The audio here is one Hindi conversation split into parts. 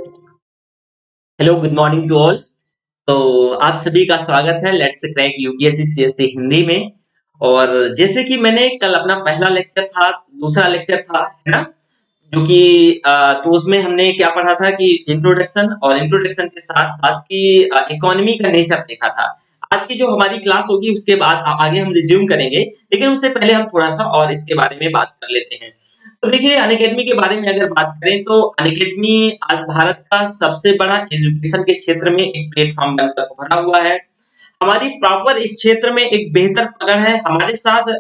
Hello, good morning to all. तो आप सभी का स्वागत है let's crack UPSC CSC Hindi में। और जैसे कि मैंने कल अपना पहला लेक्चर था, दूसरा लेक्चर था, है ना? जो कि तो उसमें हमने क्या पढ़ा था कि इंट्रोडक्शन, और इंट्रोडक्शन के साथ साथ की इकोनॉमी का नेचर देखा था। आज की जो हमारी क्लास होगी उसके बाद आगे हम रिज्यूम करेंगे, लेकिन उससे पहले हम थोड़ा सा और इसके बारे में बात कर लेते हैं। तो देखिए, अनअकैडमी के बारे में अगर बात करें तो अनअकैडमी आज भारत का सबसे बड़ा एजुकेशन के क्षेत्र में एक प्लेटफॉर्म बनकर उभरा हुआ है। हमारी प्रॉपर इस क्षेत्र में एक बेहतर पकड़ है। हमारे साथ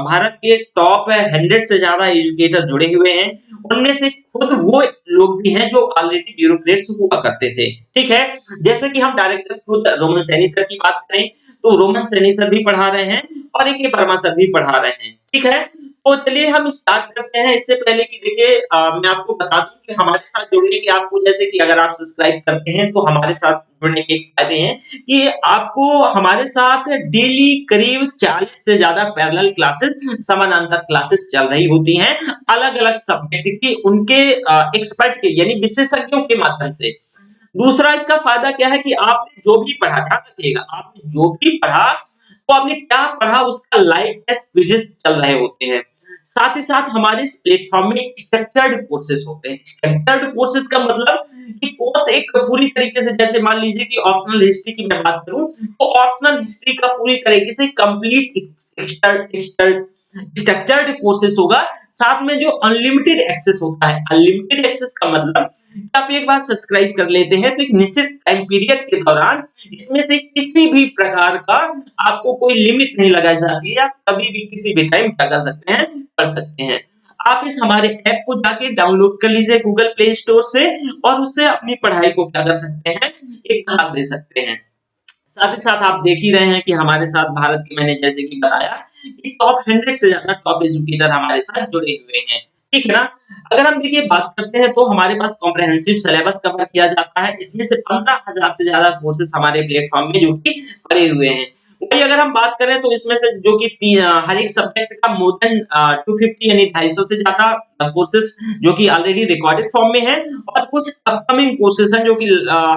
भारत के टॉप 100 से ज्यादा एजुकेटर जुड़े हुए हैं। उनमें से खुद वो लोग भी हैं जो ऑलरेडी ब्यूरोक्रेट्स हुआ करते थे। ठीक है, जैसे कि हम डायरेक्टर खुद रोमन सैनी सर की बात करें तो रोमन सैनी सर भी पढ़ा रहे हैं और ए के वर्मा सर भी पढ़ा रहे हैं। ठीक है, तो चलिए हम स्टार्ट करते हैं। इससे पहले कि देखिए, मैं आपको बता दूं कि हमारे साथ जुड़ने के आपको, जैसे कि अगर आप सब्सक्राइब करते हैं तो हमारे साथ जुड़ने के एक फायदे हैं कि आपको हमारे साथ डेली करीब 40 से ज्यादा पैरेलल क्लासेस, समानांतर क्लासेस चल रही होती हैं, अलग अलग सब्जेक्ट की, उनके एक्सपर्ट के यानी विशेषज्ञों के माध्यम से। दूसरा इसका फायदा क्या है कि आपने जो भी पढ़ा, ध्यान रखिएगा, आपने जो भी पढ़ा तो आपने क्या पढ़ा उसका लाइव टेस्ट क्विज़ेस चल रहे होते हैं। साथ ही साथ हमारे इस प्लेटफॉर्म में स्ट्रक्चर्ड कोर्सेज होते हैं। स्ट्रक्चर्ड कोर्सेज का मतलब कि कोर्स एक पूरी तरीके से, जैसे मान लीजिए कि ऑप्शनल हिस्ट्री की मैं बात करूं तो ऑप्शनल हिस्ट्री का पूरी तरीके से कंप्लीट स्ट्रक्चर्ड कोर्सेज होगा। साथ में जो अनलिमिटेड एक्सेस होता है, अनलिमिटेड एक्सेस का मतलब कि आप एक बार सब्सक्राइब कर लेते हैं तो एक निश्चित टाइम पीरियड के दौरान इसमें से किसी भी प्रकार का आपको कोई लिमिट नहीं लगाई जाती है। आप कभी भी किसी भी टाइम क्या कर सकते हैं, पढ़ सकते हैं। आप इस हमारे ऐप को जाके डाउनलोड कर लीजिए गूगल प्ले स्टोर से, और उससे अपनी पढ़ाई को क्या कर सकते हैं, एक भाग दे सकते हैं। साथ ही साथ आप देख ही रहे हैं कि हमारे साथ भारत के, मैंने जैसे कि बताया कि टॉप 100 से ज्यादा टॉप एजुकेटर हमारे साथ जुड़े हुए हैं। ठीक है ना? अगर हम देखिए बात करते हैं तो हमारे पास कॉम्प्रिहेंसिव सिलेबस कवर किया जाता है। इसमें से 15,000 से ज्यादा कोर्सेज हमारे प्लेटफॉर्म में जो कि पड़े हुए हैं। वही अगर हम बात करें तो इसमें से जो कि हर एक सब्जेक्ट का मोर देन 250 यानी 250 से ज्यादा कोर्सेज जो कि ऑलरेडी रिकॉर्डेड फॉर्म में है, और कुछ अपकमिंग कोर्सेज हैं जो कि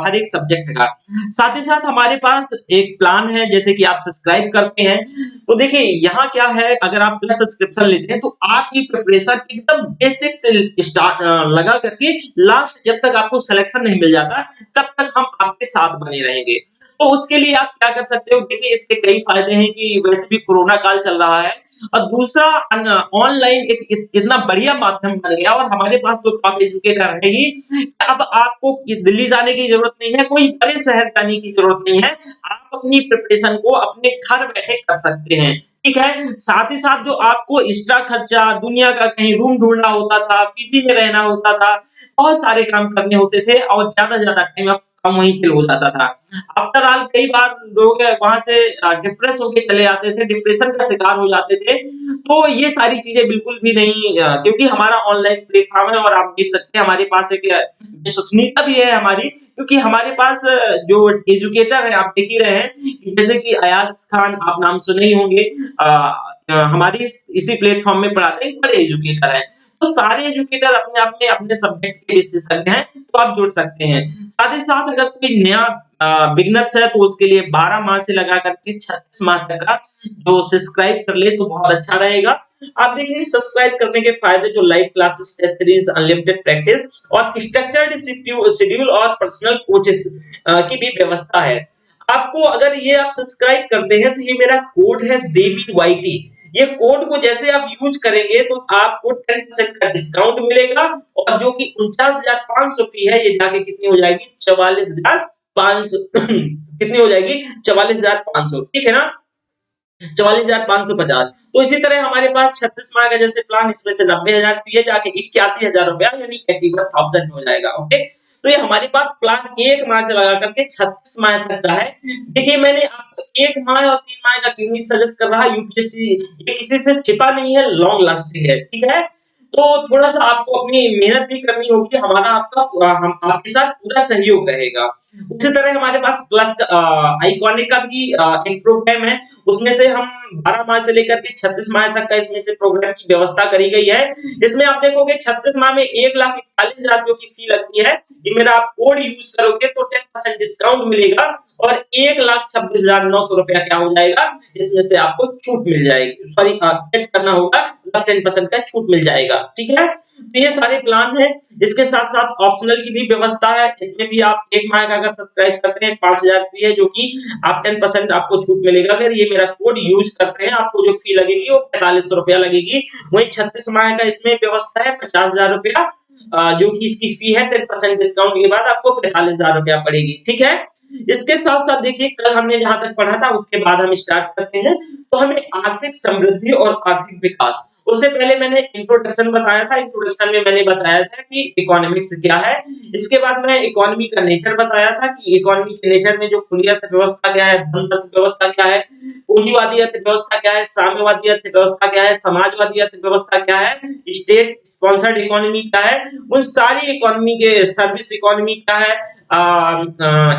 हर एक सब्जेक्ट का। साथ ही साथ हमारे पास एक प्लान है, जैसे कि आप सब्सक्राइब करते हैं तो देखिए यहाँ क्या है, अगर आप प्लस सब्सक्रिप्शन लेते हैं तो आपकी प्रिपरेशन एकदम बेसिक से स्टार्ट लगा करके लास्ट जब तक आपको सिलेक्शन नहीं मिल जाता तब तक हम आपके साथ बने रहेंगे। तो उसके लिए आप क्या कर सकते हो, देखिए इसके कई फायदे हैं कि वैसे भी कोरोना काल चल रहा है, और दूसरा ऑनलाइन एक इतना बढ़िया माध्यम बन गया, और हमारे पास तो टॉप एजुकेटर है ही। अब आपको दिल्ली जाने की जरूरत नहीं है, कोई बड़े शहर जाने की जरूरत नहीं है। आप अपनी प्रिपरेशन को अपने घर बैठे कर सकते हैं। ठीक है, साथ ही साथ जो आपको एक्स्ट्रा खर्चा, दुनिया का कहीं रूम ढूंढना होता था, पीजी में रहना होता था, बहुत सारे काम करने होते थे, और ज्यादा ज्यादा टाइम आप कम वहीं पे हो जाता था। आफ्टर ऑल कई बार लोग वहां से डिप्रेस होके चले आते थे, डिप्रेशन का शिकार हो जाते थे। तो ये सारी चीजें बिल्कुल भी नहीं, क्योंकि हमारा ऑनलाइन प्लेटफॉर्म है, और आप देख सकते हैं हमारे पास एक विश्वसनीयता भी है हमारी, क्योंकि हमारे पास जो एजुकेटर है आप देख ही रहे हैं कि जैसे कि अयाज खान, आप नाम सुने ही होंगे, हमारी इसी प्लेटफॉर्म में पढ़ाते हैं, बड़े एजुकेटर हैं। तो सारे एजुकेटर अपने आप में अपने सब्जेक्ट के विशेषज्ञ हैं, तो आप जुड़ सकते हैं। साथ ही साथ अगर कोई नया बिगनर्स है तो उसके लिए 12 माह से लगा करके 36 माह तक का जो सब्सक्राइब कर ले तो बहुत अच्छा रहेगा। आप देखिए सब्सक्राइब करने के फायदे, जो live classes, test series, unlimited practice और स्ट्रक्चर्ड शेड्यूल और पर्सनल कोचेस की भी व्यवस्था है। आपको अगर ये आप सब्सक्राइब करते हैं तो ये मेरा कोड है देवी वाईटी। ये कोड को जैसे आप यूज करेंगे तो आपको 10% का डिस्काउंट मिलेगा, और जो कि 49,500 फी है, ये जाके कितनी हो जाएगी, 44,500 कितनी हो जाएगी, 44,500। ठीक है ना? 44,550। तो इसी तरह हमारे पास 36 माह का जैसे प्लान, इसमें से 90,000 फी है, जाके 81,000 रुपया यानी 81,000 हो जाएगा। ओके, तो ये हमारे पास प्लान एक माह से लगा करके 36 माह तक का है। देखिए मैंने आपको एक माह और 3 माह का क्यों नहीं सजेस्ट कर रहा, यूपीएससी ये किसी से छिपा नहीं है, लॉन्ग लास्टिंग है। ठीक है, तो थोड़ा-सा आपको अपनी मेहनत भी करनी होगी, हमारा आपका हम आपके साथ पूरा सहयोग रहेगा। उसी तरह हमारे पास आइकॉनिक का भी एक प्रोग्राम है, उसमें से हम 12 माह से लेकर के 36 माह तक का इसमें से प्रोग्राम की व्यवस्था करी गई है। इसमें आप देखोगे 36 माह में 1,41,000 रुपयों की फी लगती है। ये मेरा आप कोड यूज़ करोगे तो 10% डिस्काउंट मिलेगा और 1,26,900 रुपया क्या हो जाएगा, इसमें से आपको छूट मिल जाएगी। सॉरी पेड करना होगा, मतलब 10% का छूट मिल जाएगा, ठीक है? तो ये सारे प्लान हैं। इसके साथ-साथ ऑप्शनल की भी व्यवस्था है। इसमें भी आप 1 माह का अगर सब्सक्राइब करते हैं 5,000 फी है, जो कि आप 10% आपको छूट मिलेगा। अगर ये मेरा कोड यूज़ करते हैं, आपको जो फी लगेगी वो 4500 रुपया लगेगी। वहीं 36 माह का इसमें व्यवस्था है 50,000 रुपया, जो कि इसकी फी है 10% डिस्काउंट के बाद आपको 45,000 रुपया पड़ेगी, ठीक है? इसके साथ-साथ देखिए कल हमने जहाँ तक पढ़ा था उसके बाद हम स्टार्ट करते हैं। तो हमें आर्थिक समृद्धि और आर्थिक विकास, उससे पहले मैंने इंट्रोडक्शन बताया था। इंट्रोडक्शन में मैंने बताया था कि इकोनॉमिक्स क्या है। इसके बाद मैं इकोनॉमी का नेचर बताया था कि इकोनॉमी के नेचर में जो खुली अर्थव्यवस्था क्या है, बंद अर्थव्यवस्था क्या है, पूंजीवादी अर्थव्यवस्था क्या है, साम्यवादी अर्थव्यवस्था क्या है, समाजवादी अर्थव्यवस्था क्या है, स्टेट स्पॉन्सर्ड इकोनॉमी क्या है, उन सारी इकोनॉमी के सर्विस इकोनॉमी क्या है,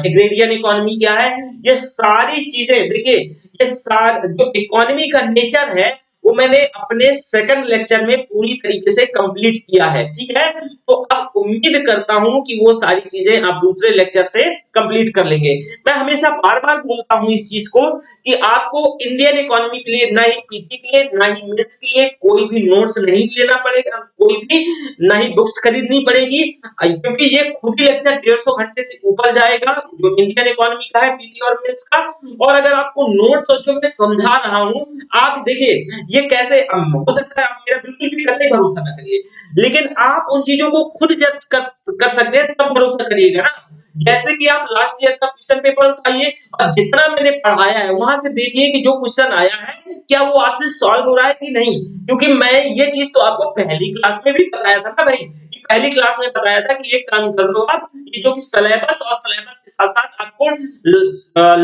एग्रेरियन इकोनॉमी क्या है, ये सारी चीजें देखिए, ये जो इकोनॉमी का नेचर है वो मैंने अपने सेकंड लेक्चर में पूरी तरीके से कंप्लीट किया है, ठीक है? तो अब उम्मीद करता हूं कि वो सारी चीजें आप दूसरे लेक्चर से कंप्लीट कर लेंगे। मैं हमेशा बार-बार बोलता हूं इस चीज को कि आपको इंडियन इकोनॉमी के लिए ना ही पीटी के लिए ना ही मेंस के लिए कोई भी नोट्स नहीं लेना पड़ेगा, कोई भी ना ही बुक्स खरीदनी पड़ेगी, क्योंकि ये खुद ही लेक्चर 150 घंटे से ऊपर जाएगा जो इंडियन इकोनॉमी का है, पीटी और मेंस का। और अगर आपको नोट्स और जो मैं समझा रहा हूं, आप देखिए ये कैसे हो सकता है आप मेरा बिल्कुल भी कतई भरोसा ना करिए, लेकिन आप उन चीजों को खुद जज कर सकते हैं तब भरोसा करिएगा ना। जैसे कि आप लास्ट ईयर का क्वेश्चन पेपर उठाइए और जितना मैंने पढ़ाया है वहां से देखिए कि जो क्वेश्चन आया है क्या वो आपसे सॉल्व हो रहा है कि नहीं, क्योंकि मैं ये चीज तो आपको पहली क्लास में भी बताया था ना भाई। पहली क्लास में बताया था कि एक काम कर लो आप, ये जो कि सिलेबस और सिलेबस के साथ-साथ आपको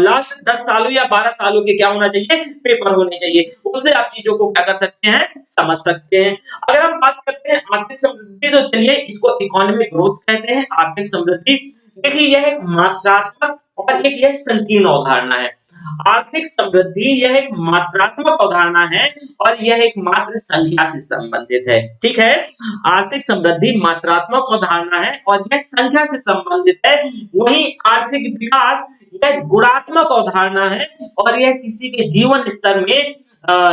लास्ट 10 सालों या 12 सालों के क्या होना चाहिए, पेपर होने चाहिए। उससे आप चीजों को क्या कर सकते हैं, समझ सकते हैं। अगर हम बात करते हैं आर्थिक समृद्धि, तो चलिए इसको इकोनॉमिक ग्रोथ कहते हैं। आर्थिक समृद्धि देखिए यह एक मात्रात्मक और एक यह संकीर्ण अवधारणा है। आर्थिक समृद्धि यह एक मात्रात्मक अवधारणा है और यह एक मात्र संख्या से संबंधित है, ठीक है? आर्थिक समृद्धि मात्रात्मक अवधारणा है और यह संख्या से संबंधित है। वहीं आर्थिक विकास यह गुणात्मक अवधारणा है और यह किसी के जीवन स्तर में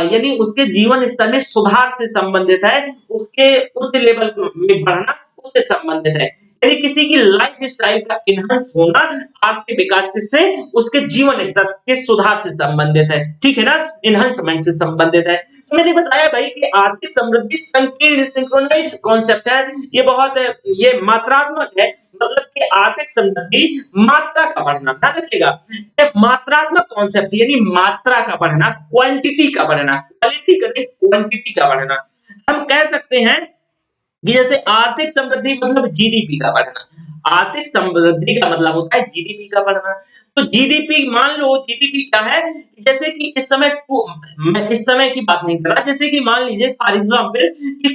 यानी उसके जीवन स्तर में सुधार से संबंधित है, उसके उच्च लेवल में बढ़ना उससे संबंधित है। यानी किसी की लाइफ स्टाइल का इनहांस होना आर्थिक विकास से उसके जीवन स्तर के सुधार से संबंधित है, ठीक है ना? इनहांसमेंट से संबंधित है। तो मैंने बताया भाई कि आर्थिक समृद्धि संकीर्ण सिंक्रोनाइज्ड कॉन्सेप्ट है। ये मात्रात्मक है, मतलब कि आर्थिक समृद्धि मात्रा का बढ़ना, ध्यान रखिएगा। ये मात्रात्मक कॉन्सेप्ट यानी मात्रा का बढ़ना, क्वांटिटी का बढ़ना, क्वालिटी का नहीं क्वांटिटी का बढ़ना। हम कह सकते हैं कि जैसे आर्थिक समृद्धि मतलब जीडीपी का बढ़ना, आर्थिक समृद्धि का मतलब होता है जीडीपी का बढ़ना। तो जीडीपी मान लो, जीडीपी क्या है, जैसे कि इस समय मैं इस समय की बात नहीं कर रहा, जैसे कि मान लीजिए फॉर एग्जांपल कि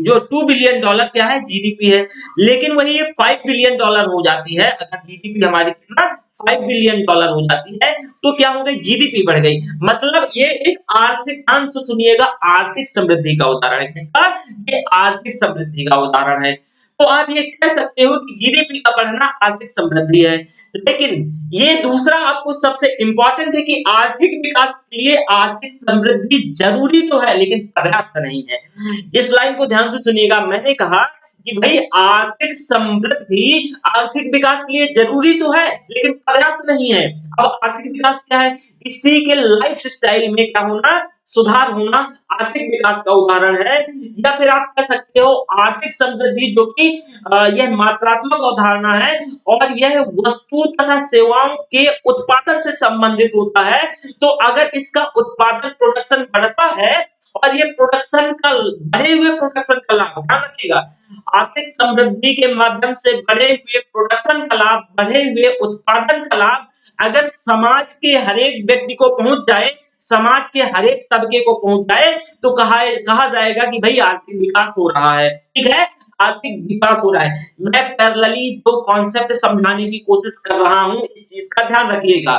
जो $2 बिलियन क्या है, जीडीपी है, लेकिन वही ये $5 बिलियन हो जाती है। अगर जीडीपी हमारी कितना $5 बिलियन हो जाती है तो क्या हो गई, जीडीपी बढ़ गई। मतलब ये एक आर्थिक, ध्यान से सुनिएगा, आर्थिक समृद्धि का उदाहरण है। किसका? ये आर्थिक समृद्धि का उदाहरण है। तो आप ये कह सकते हो कि जीडीपी का बढ़ना आर्थिक समृद्धि है। लेकिन ये दूसरा आपको सबसे इंपॉर्टेंट है कि आर्थिक विकास के लिए आर्थिक समृद्धि जरूरी तो है लेकिन पर्याप्त नहीं है। इस लाइन को ध्यान से सुनिएगा। मैंने कहा कि भाई आर्थिक समृद्धि आर्थिक विकास के लिए जरूरी तो है लेकिन पर्याप्त नहीं है। अब आर्थिक विकास क्या है? किसी के लाइफ स्टाइल में क्या होना, सुधार होना आर्थिक विकास का उदाहरण है। या फिर आप कह सकते हो आर्थिक समृद्धि जो कि यह मात्रात्मक अवधारणा है और यह वस्तु तथा सेवाओं के उत्पादन से संबंधित होता है। तो अगर इसका उत्पादन, प्रोडक्शन बढ़ता है और ये प्रोडक्शन का, बढ़े हुए प्रोडक्शन का लाभ, ध्यान रखिएगा, आर्थिक समृद्धि के माध्यम से बढ़े हुए प्रोडक्शन का लाभ, बढ़े हुए उत्पादन का लाभ अगर समाज के हर एक व्यक्ति को पहुंच जाए, समाज के हर एक तबके को पहुंच जाए तो कहा जाएगा कि भाई आर्थिक विकास हो रहा है। ठीक है, आर्थिक विकास हो रहा है। मैं पैरेलली दो कॉन्सेप्ट समझाने की कोशिश कर रहा हूं, इस चीज का ध्यान रखिएगा।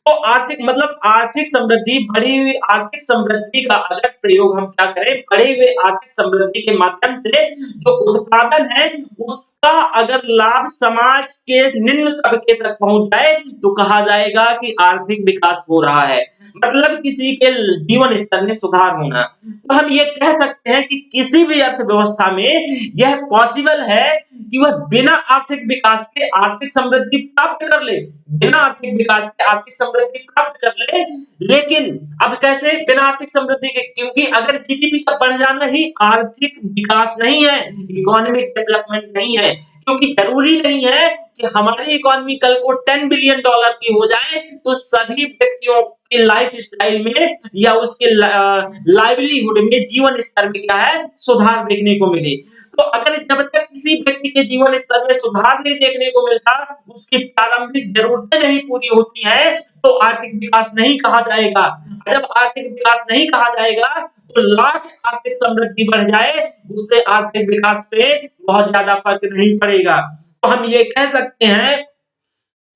तो आर्थिक मतलब आर्थिक समृद्धि, बढ़ी हुई आर्थिक समृद्धि का अगर प्रयोग हम क्या करें, बढ़े हुए आर्थिक समृद्धि के माध्यम से जो उत्पादन है उसका अगर लाभ समाज के निम्न तबके तक पहुंच जाए तो कहा जाएगा कि आर्थिक विकास हो रहा है, मतलब किसी के जीवन स्तर में सुधार होना। तो हम ये कह सकते हैं कि किसी भी अर्थव्यवस्था में यह पॉसिबल है कि वह बिना आर्थिक विकास के आर्थिक समृद्धि प्राप्त कर ले, बिना आर्थिक विकास के आर्थिक समृद्धि प्राप्त कर ले। लेकिन अब कैसे बिना आर्थिक समृद्धि के, क्योंकि अगर जीडीपी का बढ़ जाना ही आर्थिक विकास नहीं है, इकोनॉमिक डेवलपमेंट नहीं है, क्योंकि जरूरी नहीं है कि हमारी इकोनॉमी कल को $10 बिलियन की हो जाए तो सभी व्यक्तियों की लाइफ स्टाइल में या उसके लाइवलीहुड में, जीवन स्तर में क्या है, सुधार देखने को मिले। तो अगर जब तक किसी व्यक्ति के जीवन स्तर में सुधार नहीं देखने को मिलता, उसकी प्रारंभिक जरूरतें नहीं पूरी होती हैं, तो आर्थिक विकास नहीं कहा जाएगा। जब आर्थिक विकास नहीं कहा जाएगा तो लाख आर्थिक समृद्धि बढ़ जाए, उससे आर्थिक विकास पे बहुत ज्यादा फर्क नहीं पड़ेगा। तो हम ये कह सकते हैं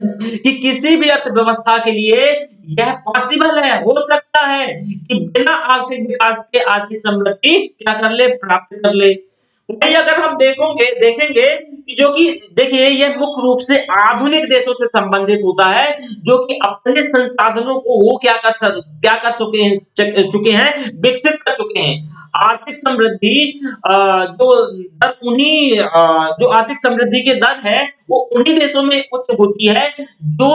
कि किसी भी अर्थव्यवस्था के लिए यह पॉसिबल है, हो सकता है कि बिना आर्थिक विकास के आर्थिक समृद्धि क्या कर ले, प्राप्त कर ले। वही अगर हम देखेंगे कि जो कि देखिए यह मुख्य रूप से आधुनिक देशों से संबंधित होता है, जो कि अपने संसाधनों को वो क्या कर चुके हैं, विकसित कर चुके हैं। आर्थिक समृद्धि जो दर उन्हीं जो आर्थिक समृद्धि की दर है वो उन्हीं देशों में उच्च होती है जो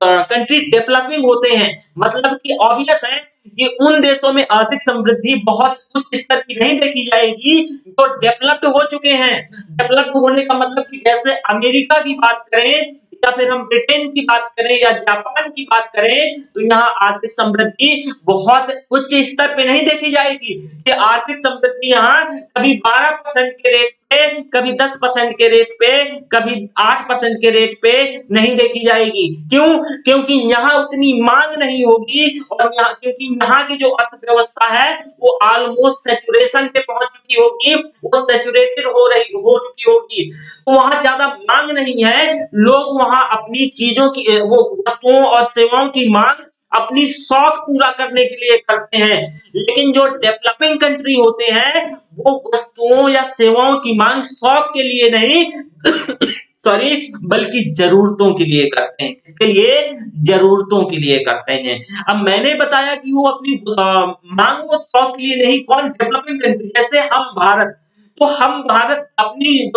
कंट्री डेवलपिंग होते हैं। मतलब कि ऑब्वियस है कि उन देशों में आर्थिक समृद्धि बहुत उच्च स्तर की नहीं देखी जाएगी जो डेवलप्ड हो चुके हैं। डेवलप्ड होने का मतलब कि जैसे अमेरिका की बात करें या फिर हम ब्रिटेन की बात करें या जापान की बात करें, तो यहाँ आर्थिक समृद्धि बहुत उच्च स्तर पे नहीं देखी जाएगी। कि आर्थिक समृद्धि यहाँ कभी 12% के रेट पे, कभी 10% के रेट पे, कभी 8% के रेट पे नहीं देखी जाएगी। क्यों? क्योंकि यहाँ उतनी मांग नहीं होगी, और यहाँ क्योंकि यहाँ की जो अर्थव्यवस्था है वो ऑलमोस्ट सैचुरेशन पे पहुंच चुकी होगी, वो सैचुरेटेड हो चुकी होगी। तो वहां ज्यादा मांग नहीं है, लोग वहां अपनी चीजों की, वो वस्तुओं और सेवाओं की मांग अपनी शौक पूरा करने के लिए करते हैं। लेकिन जो डेवलपिंग कंट्री होते हैं वो वस्तुओं या सेवाओं की मांग शौक के लिए नहीं सॉरी, बल्कि जरूरतों के लिए करते हैं। किसके लिए? जरूरतों के लिए करते हैं। अब मैंने बताया कि वो अपनी मांग वो शौक के लिए नहीं, कौन? Developing country. जैसे हम भारत, तो हम भारत अपनी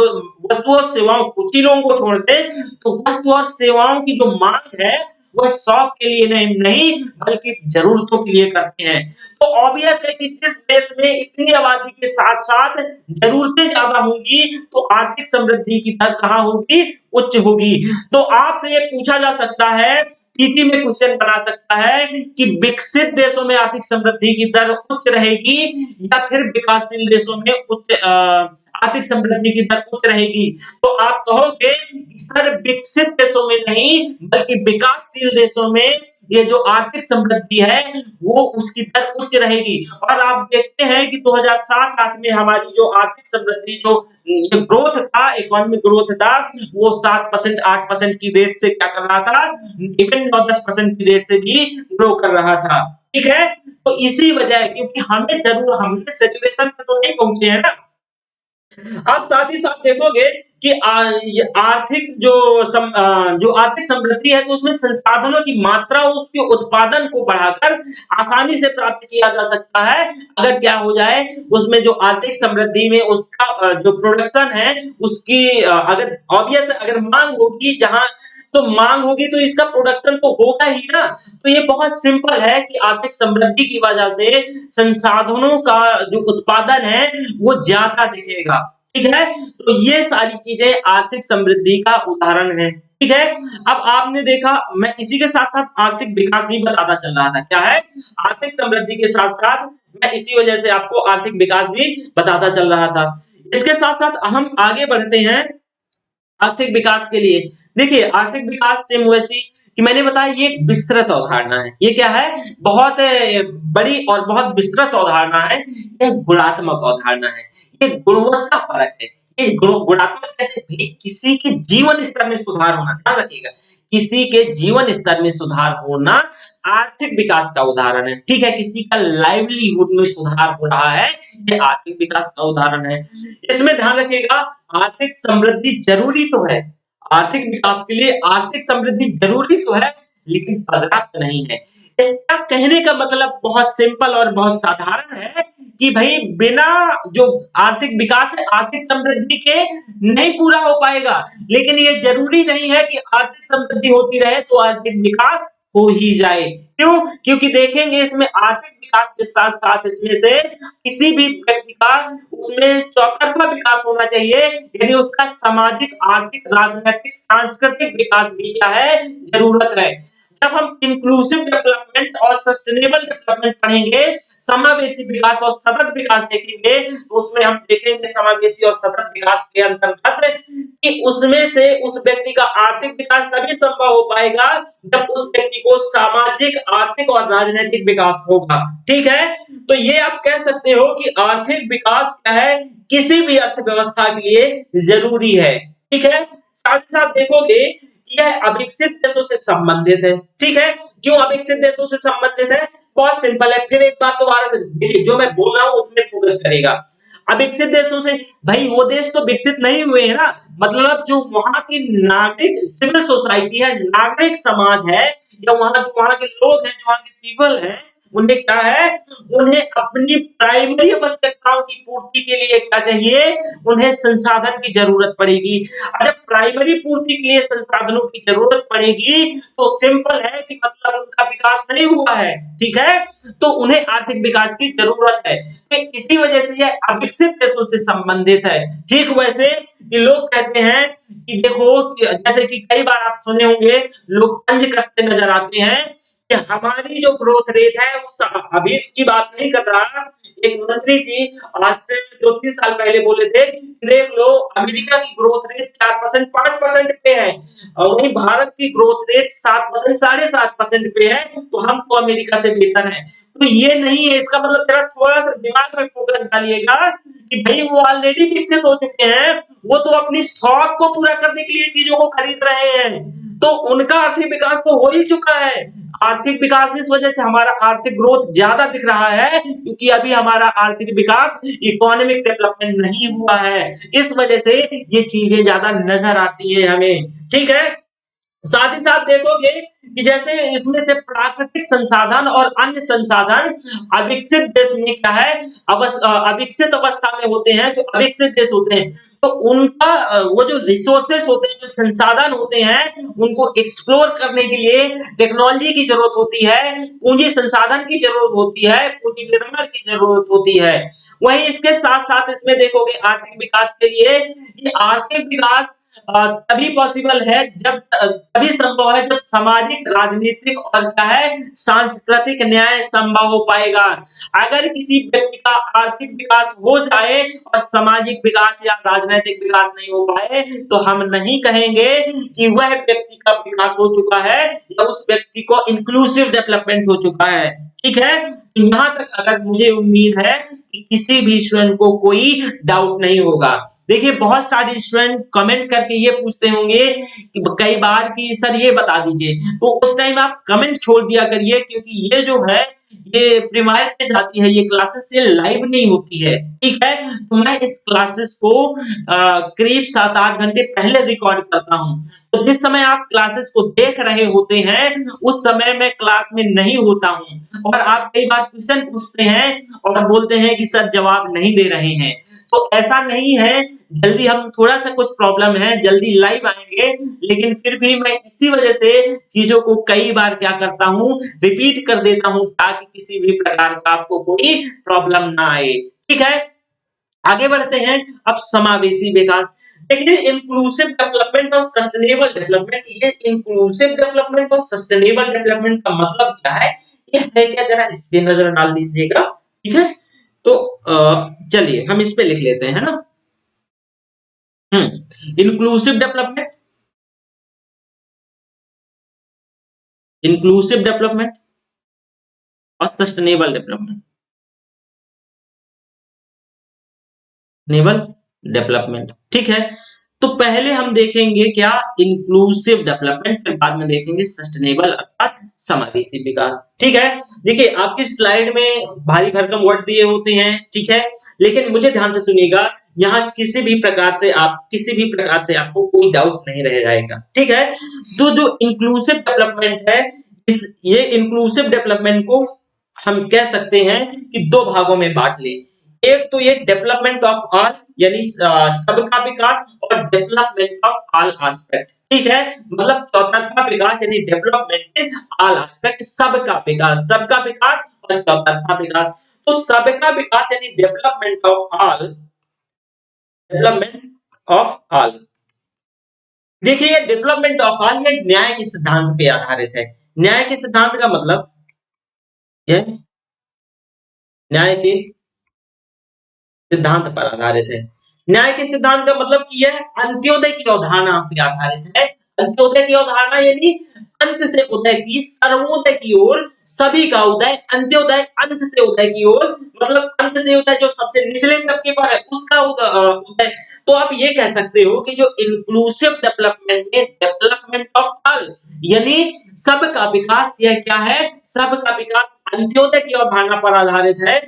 वस्तु और सेवाओं, कुछ ही लोगों को छोड़ते हैं, तो वस्तु और सेवाओं की जो मांग है वह शौक के लिए नहीं बल्कि जरूरतों के लिए करते हैं। तो ऑब्वियस है कि जिस देश में इतनी आबादी के साथ साथ जरूरतें ज्यादा होंगी तो आर्थिक समृद्धि की दर कहाँ होगी? उच्च होगी। तो आपसे ये पूछा जा सकता है, पीटी में क्वेश्चन बना सकता है कि विकसित देशों में आर्थिक समृद्धि की दर उच्च रहेगी या फिर विकासशील देशों में उच्च आर्थिक समृद्धि की दर उच्च रहेगी। तो आप कहोगे कि सर विकसित देशों में नहीं बल्कि विकासशील देशों में ये जो आर्थिक समृद्धि है वो उसकी दर उच्च रहेगी। और आप देखते हैं कि 2007-8 में हमारी जो आर्थिक समृद्धि, जो ग्रोथ था, इकोनॉमिक ग्रोथ था, वो 7% 8% की रेट से क्या कर रहा था, इवन 9-10% की रेट से भी ग्रो कर रहा था। ठीक है, तो इसी वजह, क्योंकि हमने सैचुरेशन पे तो नहीं पहुंचे हैं ना। आप साथ ही साथ देखोगे कि आर्थिक जो आर्थिक समृद्धि है तो उसमें संसाधनों की मात्रा, उसके उत्पादन को बढ़ाकर आसानी से प्राप्त किया जा सकता है। अगर क्या हो जाए, उसमें जो आर्थिक समृद्धि में उसका जो प्रोडक्शन है उसकी अगर ऑब्वियस अगर मांग होगी, जहां तो मांग होगी तो इसका प्रोडक्शन तो होगा ही ना। तो ये बहुत सिंपल है कि आर्थिक समृद्धि की वजह से संसाधनों का जो उत्पादन है वो ज्यादा दिखेगा। ठीक है, तो ये सारी चीजें आर्थिक समृद्धि का उदाहरण है। ठीक है, अब आपने देखा, मैं इसी के साथ साथ आर्थिक विकास भी बताता चल रहा था। क्या है? आर्थिक समृद्धि के साथ साथ मैं इसी वजह से आपको आर्थिक विकास भी बताता चल रहा था। इसके साथ साथ हम आगे बढ़ते हैं आर्थिक विकास के लिए। देखिए आर्थिक विकास से मवेशी कि मैंने बताया ये एक विस्तृत अवधारणा है। ये क्या है? बहुत बड़ी और बहुत विस्तृत अवधारणा है। ये गुणात्मक अवधारणा है। ये गुणवत्ता परक है। ये गुणात्मक कैसे? भाई किसी के जीवन स्तर में सुधार होना, ध्यान रखिएगा। किसी के जीवन स्तर में सुधार होना आर्थिक विकास का उदाहरण है। ठीक है? किसी का लाइवलीहुड में सुधार हो रहा है, ये आर्थिक विकास का उदाहरण है। इसमें ध्यान रखिएगा, आर्थिक समृद्धि जरूरी तो है, आर्थिक विकास के लिए आर्थिक समृद्धि जरूरी तो है, लेकिन पर्याप्त नहीं है। इसका कहने का मतलब बहुत सिंपल और बहुत साधारण है कि भाई बिना जो आर्थिक विकास है, आर्थिक समृद्धि के नहीं पूरा हो पाएगा। लेकिन ये जरूरी नहीं है कि आर्थिक समृद्धि होती रहे तो आर्थिक विकास हो ही जाए। क्यों? क्योंकि देखेंगे इसमें आर्थिक विकास के साथ-साथ इसमें से किसी भी व्यक्ति का उसमें चौतरफा विकास होना चाहिए, यानी उसका सामाजिक, आर्थिक, राजनैतिक, सांस्कृतिक विकास भी क्या है? जरूरत है। जब हम इंक्लूसिव डेवलपमेंट और सस्टेनेबल डेवलपमेंट पढ़ेंगे, समावेशी विकास और सतत विकास देखेंगे, तो उसमें हम देखेंगे समावेशी और सतत विकास के अंतर्गत कि उसमें से उस व्यक्ति का आर्थिक विकास तभी संभव हो पाएगा जब उस व्यक्ति को सामाजिक, आर्थिक और राजनीतिक विकास होगा। ठीक है? तो ये आप कह सकते हो कि आर्थिक विकास क्या है? किसी भी अर्थव्यवस्था के लिए जरूरी है। ठीक है? साथ ही साथ देखोगे यह अविकसित देशों से संबंधित है। ठीक है? क्यों अविकसित देशों से संबंधित है? बहुत सिंपल है। फिर एक बात दोबारा से देखिए, जो मैं बोल रहा हूं उसमें फोकस करेगा। अविकसित देशों से, भाई वो देश तो विकसित नहीं हुए हैं ना, मतलब जो वहां की नागरिक सिविल सोसाइटी है, नागरिक समाज है, या वहां के लोग हैं, जो वहां के पीपल हैं, उन्हें क्या है? उन्हें अपनी प्राइमरी आवश्यकताओं की पूर्ति के लिए क्या चाहिए? उन्हें संसाधन की जरूरत पड़ेगी। जब प्राइमरी पूर्ति के लिए संसाधनों की जरूरत पड़ेगी, तो सिंपल है कि मतलब उनका विकास नहीं हुआ है। ठीक है? तो उन्हें आर्थिक विकास की जरूरत है। तो इसी वजह से यह अविकसित देशों से संबंधित है। ठीक वैसे कि लोग कहते हैं कि देखो जैसे कि कई बार आप सुने होंगे, लोग तंज कसते नजर आते हैं कि हमारी जो ग्रोथ रेट है वो अभी की बात नहीं कर रहा। एक मंत्री जी आज से 2-3 साल पहले बोले थे, देख लो अमेरिका की ग्रोथ रेट 4% 5% पे है, और वहीं भारत की ग्रोथ रेट 7% 7.5% पे है, तो हम तो अमेरिका से बेहतर हैं। तो ये नहीं है, इसका मतलब जरा थोड़ा सा दिमाग में फोकस डालिएगा कि भाई वो ऑलरेडी विकसित हो चुके हैं, वो तो अपनी शौक को पूरा करने के लिए चीजों को खरीद रहे हैं, तो उनका आर्थिक विकास तो हो ही चुका है। आर्थिक विकास इस वजह से हमारा आर्थिक ग्रोथ ज्यादा दिख रहा है क्योंकि अभी हमारा आर्थिक विकास इकोनॉमिक डेवलपमेंट नहीं हुआ है, इस वजह से ये चीजें ज्यादा नजर आती है हमें। ठीक है? साथ ही साथ देखोगे कि जैसे इसमें से प्राकृतिक संसाधन और अन्य संसाधन अविकसित देश में क्या है? अविकसित अवस्था में होते हैं, जो अविकसित देश होते हैं, तो उनका वो जो रिसोर्सेस होते हैं, जो संसाधन होते हैं, उनको एक्सप्लोर करने के लिए टेक्नोलॉजी की जरूरत होती है, पूंजी संसाधन की जरूरत होती है, पूंजी निर्माण की जरूरत होती है। वहीं इसके साथ साथ इसमें देखोगे आर्थिक विकास के लिए, ये आर्थिक विकास तभी पॉसिबल है जब तभी संभव है जब सामाजिक, राजनीतिक और क्या है? सांस्कृतिक न्याय संभव हो पाएगा। अगर किसी व्यक्ति का आर्थिक विकास हो जाए और सामाजिक विकास या राजनीतिक विकास नहीं हो पाए, तो हम नहीं कहेंगे कि वह व्यक्ति का विकास हो चुका है या उस व्यक्ति को इंक्लूसिव डेवलपमेंट हो चुका है। ठीक है? तो यहाँ तक अगर मुझे उम्मीद है कि किसी भी स्टूडेंट को कोई डाउट नहीं होगा। देखिए बहुत सारे स्टूडेंट कमेंट करके ये पूछते होंगे कि कई बार कि सर ये बता दीजिए, तो उस टाइम आप कमेंट छोड़ दिया करिए, क्योंकि ये जो है ये फ्री फायर पे जाती है, ये क्लासेस से लाइव नहीं होती है। ठीक है? तो मैं इस क्लासेस को करीब 7-8 घंटे पहले रिकॉर्ड करता हूँ, तो जिस समय आप क्लासेस को देख रहे होते हैं उस समय मैं क्लास में नहीं होता हूँ, और आप कई बार क्वेश्चन पूछते हैं और बोलते हैं कि सर जवाब नहीं दे रहे हैं। तो ऐसा नहीं है, जल्दी हम थोड़ा सा कुछ प्रॉब्लम है, जल्दी लाइव आएंगे, लेकिन फिर भी मैं इसी वजह से चीजों को कई बार क्या करता हूँ, रिपीट कर देता हूँ, ताकि किसी भी प्रकार का आपको कोई प्रॉब्लम ना आए। ठीक है? आगे बढ़ते हैं। अब समावेशी विकास, देखिए इंक्लूसिव डेवलपमेंट और सस्टेनेबल डेवलपमेंट, ये इंक्लूसिव डेवलपमेंट और सस्टेनेबल डेवलपमेंट का मतलब क्या है, ये है क्या, जरा इस पे नजर डाल दीजिएगा। ठीक है? तो चलिए हम इस पे लिख लेते हैं, है ना। इंक्लूसिव डेवलपमेंट इंक्लूसिव डेवलपमेंट और सस्टेनेबल डेवलपमेंट। नेबल डेवलपमेंट, ठीक है। तो पहले हम देखेंगे क्या, इंक्लूसिव डेवलपमेंट, फिर बाद में देखेंगे सस्टेनेबल अर्थात समावेशी विकास, ठीक है। देखिए आपकी स्लाइड में भारी भरकम वर्ड दिए होते हैं, ठीक है, लेकिन मुझे ध्यान से सुनिएगा, यहाँ किसी भी प्रकार से आपको कोई डाउट नहीं रह जाएगा, ठीक है। तो जो इंक्लूसिव डेवलपमेंट है, ये इंक्लूसिव डेवलपमेंट को हम कह सकते हैं कि दो भागों में बांट लें। एक तो ये डेवलपमेंट ऑफ ऑल यानी सबका विकास, और डेवलपमेंट ऑफ ऑल एस्पेक्ट, ठीक है, मतलब चौतरफा विकास यानी डेवलपमेंट इन ऑल एस्पेक्ट, सबका विकास और चौतरफा विकास। तो सबका विकास यानी डेवलपमेंट ऑफ ऑल, देखिए डेवलपमेंट ऑफ ऑल ये न्याय के सिद्धांत पे आधारित है। न्याय के सिद्धांत का मतलब यह न्याय के सिद्धांत पर आधारित है। न्याय के सिद्धांत का मतलब कि यह अंत्योदय की अवधारणा पर आधारित है। अंत्योदय की अवधारणा यानी अंत से उदय की, सर्वोदय की ओर, सभी का उदय, अंत्योदय अंत से उदय की ओर, मतलब अंत से उदय जो सबसे निचले तबके पर है उसका उदय। तो आप ये कह सकते हो कि जो इंक्लूसिव डेवलपमेंट में डेवलपमेंट ऑफ ऑल यानी सबका विकास, यह क्या है, सबका विकास अंत्योदय की अवधारणा पर आधारित है।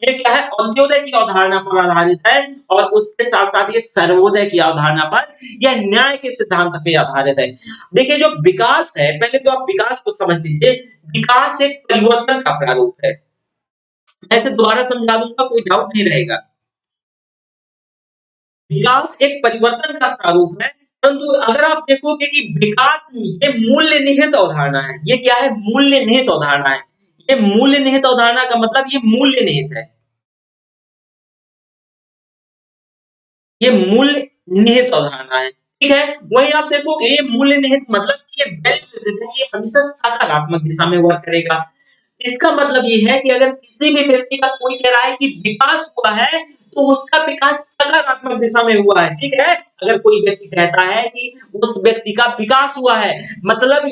ये क्या है, अंत्योदय की अवधारणा पर आधारित है, और उसके साथ साथ ये सर्वोदय की अवधारणा पर, यह न्याय के सिद्धांत पे आधारित है। देखिए जो विकास है, पहले तो आप विकास को समझ लीजिए। विकास एक परिवर्तन का प्रारूप है। मैं इसे दोबारा समझा दूंगा, कोई डाउट नहीं रहेगा। विकास एक परिवर्तन का प्रारूप है, परंतु अगर आप देखोगे कि विकास ये मूल्य निहित अवधारणा है। ये क्या है, मूल्य निहित अवधारणा है। ये मूल्य निहित अवधारणा का मतलब ये मूल्य निहित है, ये मूल्य निहित अवधारणा है, ठीक है। वहीं आप देखोगे ये मूल्य निहित मतलब कि ये वैल्यू ये हमेशा सकारात्मक दिशा में वर्क करेगा। इसका मतलब ये है कि अगर किसी भी व्यक्ति का कोई कह रहा है कि विकास हुआ है, तो उसका विकास सकारात्मक दिशा में हुआ है, ठीक है। अगर कोई व्यक्ति कहता है कि उस व्यक्ति का विकास हुआ है, मतलब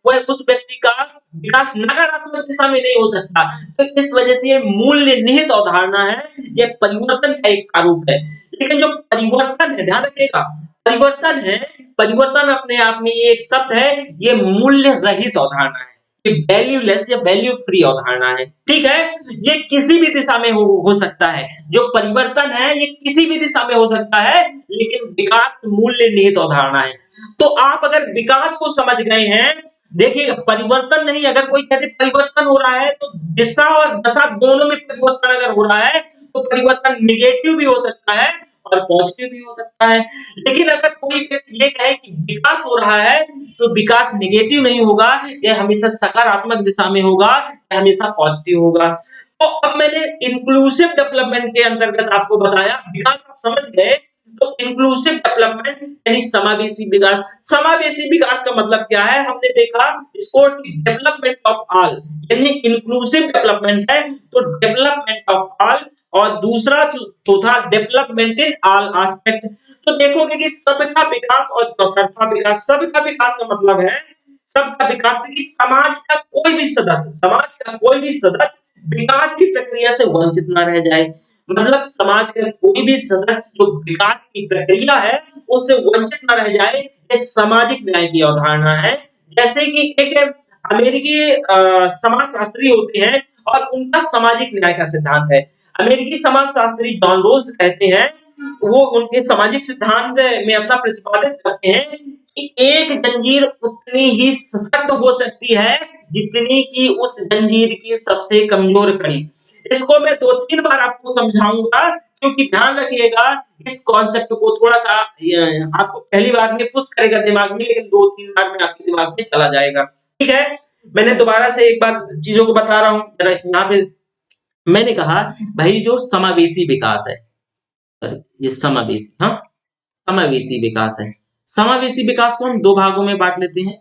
वह उस व्यक्ति का विकास नकारात्मक दिशा में नहीं हो सकता। तो इस वजह से ये मूल्य निहित अवधारणा है, ये परिवर्तन का एक प्रारूप है। लेकिन जो परिवर्तन है, ध्यान रखिएगा, परिवर्तन है, परिवर्तन अपने आप में ये एक शब्द है, ये मूल्य रहित अवधारणा है, ये वैल्यूलेस या वैल्यू फ्री अवधारणा है, ठीक है। ये किसी भी दिशा में हो सकता है। जो परिवर्तन है ये किसी भी दिशा में हो सकता है, लेकिन विकास मूल्य निहित अवधारणा है। तो आप अगर विकास को समझ गए हैं, देखिए परिवर्तन नहीं, अगर कोई कहते परिवर्तन हो रहा है, तो दिशा और दशा दोनों में परिवर्तन अगर हो रहा है, तो परिवर्तन निगेटिव भी हो सकता है और पॉजिटिव भी हो सकता है। लेकिन अगर कोई व्यक्ति ये कहे कि विकास हो रहा है, तो विकास नेगेटिव नहीं होगा, यह हमेशा सकारात्मक दिशा में होगा, यह हमेशा पॉजिटिव होगा। तो अब मैंने इंक्लूसिव डेवलपमेंट के अंतर्गत आपको बताया, विकास आप समझ गए। तो इंक्लूसिव डेवलपमेंट यानी समावेशी विकास। समावेशी विकास का मतलब क्या है, हमने देखा इसको डेवलपमेंट ऑफ ऑल यानी इंक्लूसिव डेवलपमेंट है, तो डेवलपमेंट ऑफ ऑल, और दूसरा तो था डेवलपमेंट इन ऑल एस्पेक्ट। तो देखोगे कि सबका विकास और चौतरफा विकास। सबका विकास का मतलब है, सबका विकास कि समाज का कोई भी सदस्य विकास की प्रक्रिया से वंचित ना रह जाए। मतलब समाज का कोई भी सदस्य जो विकास की प्रक्रिया है उससे वंचित ना रह जाए, ये सामाजिक न्याय की अवधारणा है। जैसे कि एक अमेरिकी समाजशास्त्री होते हैं और उनका सामाजिक न्याय का सिद्धांत है। अमेरिकी समाजशास्त्री जॉन रोल्स कहते हैं, वो उनके सामाजिक सिद्धांत में अपना प्रतिपादित करते हैं कि एक जंजीर उतनी ही सशक्त हो सकती है जितनी कि उस जंजीर की सबसे कमजोर कड़ी। इसको मैं 2-3 बार आपको समझाऊंगा, क्योंकि ध्यान रखिएगा इस कॉन्सेप्ट को थोड़ा सा आपको पहली बार में पुश करेगा दिमाग में, लेकिन 2-3 बार में आपके दिमाग में चला जाएगा, ठीक है। मैंने दोबारा से एक बार चीजों को बता रहा हूँ, जरा यहाँ पे मैंने कहा भाई जो समावेशी विकास है, ये समावेशी, हाँ समावेशी विकास है। समावेशी विकास को हम दो भागों में बांट लेते हैं।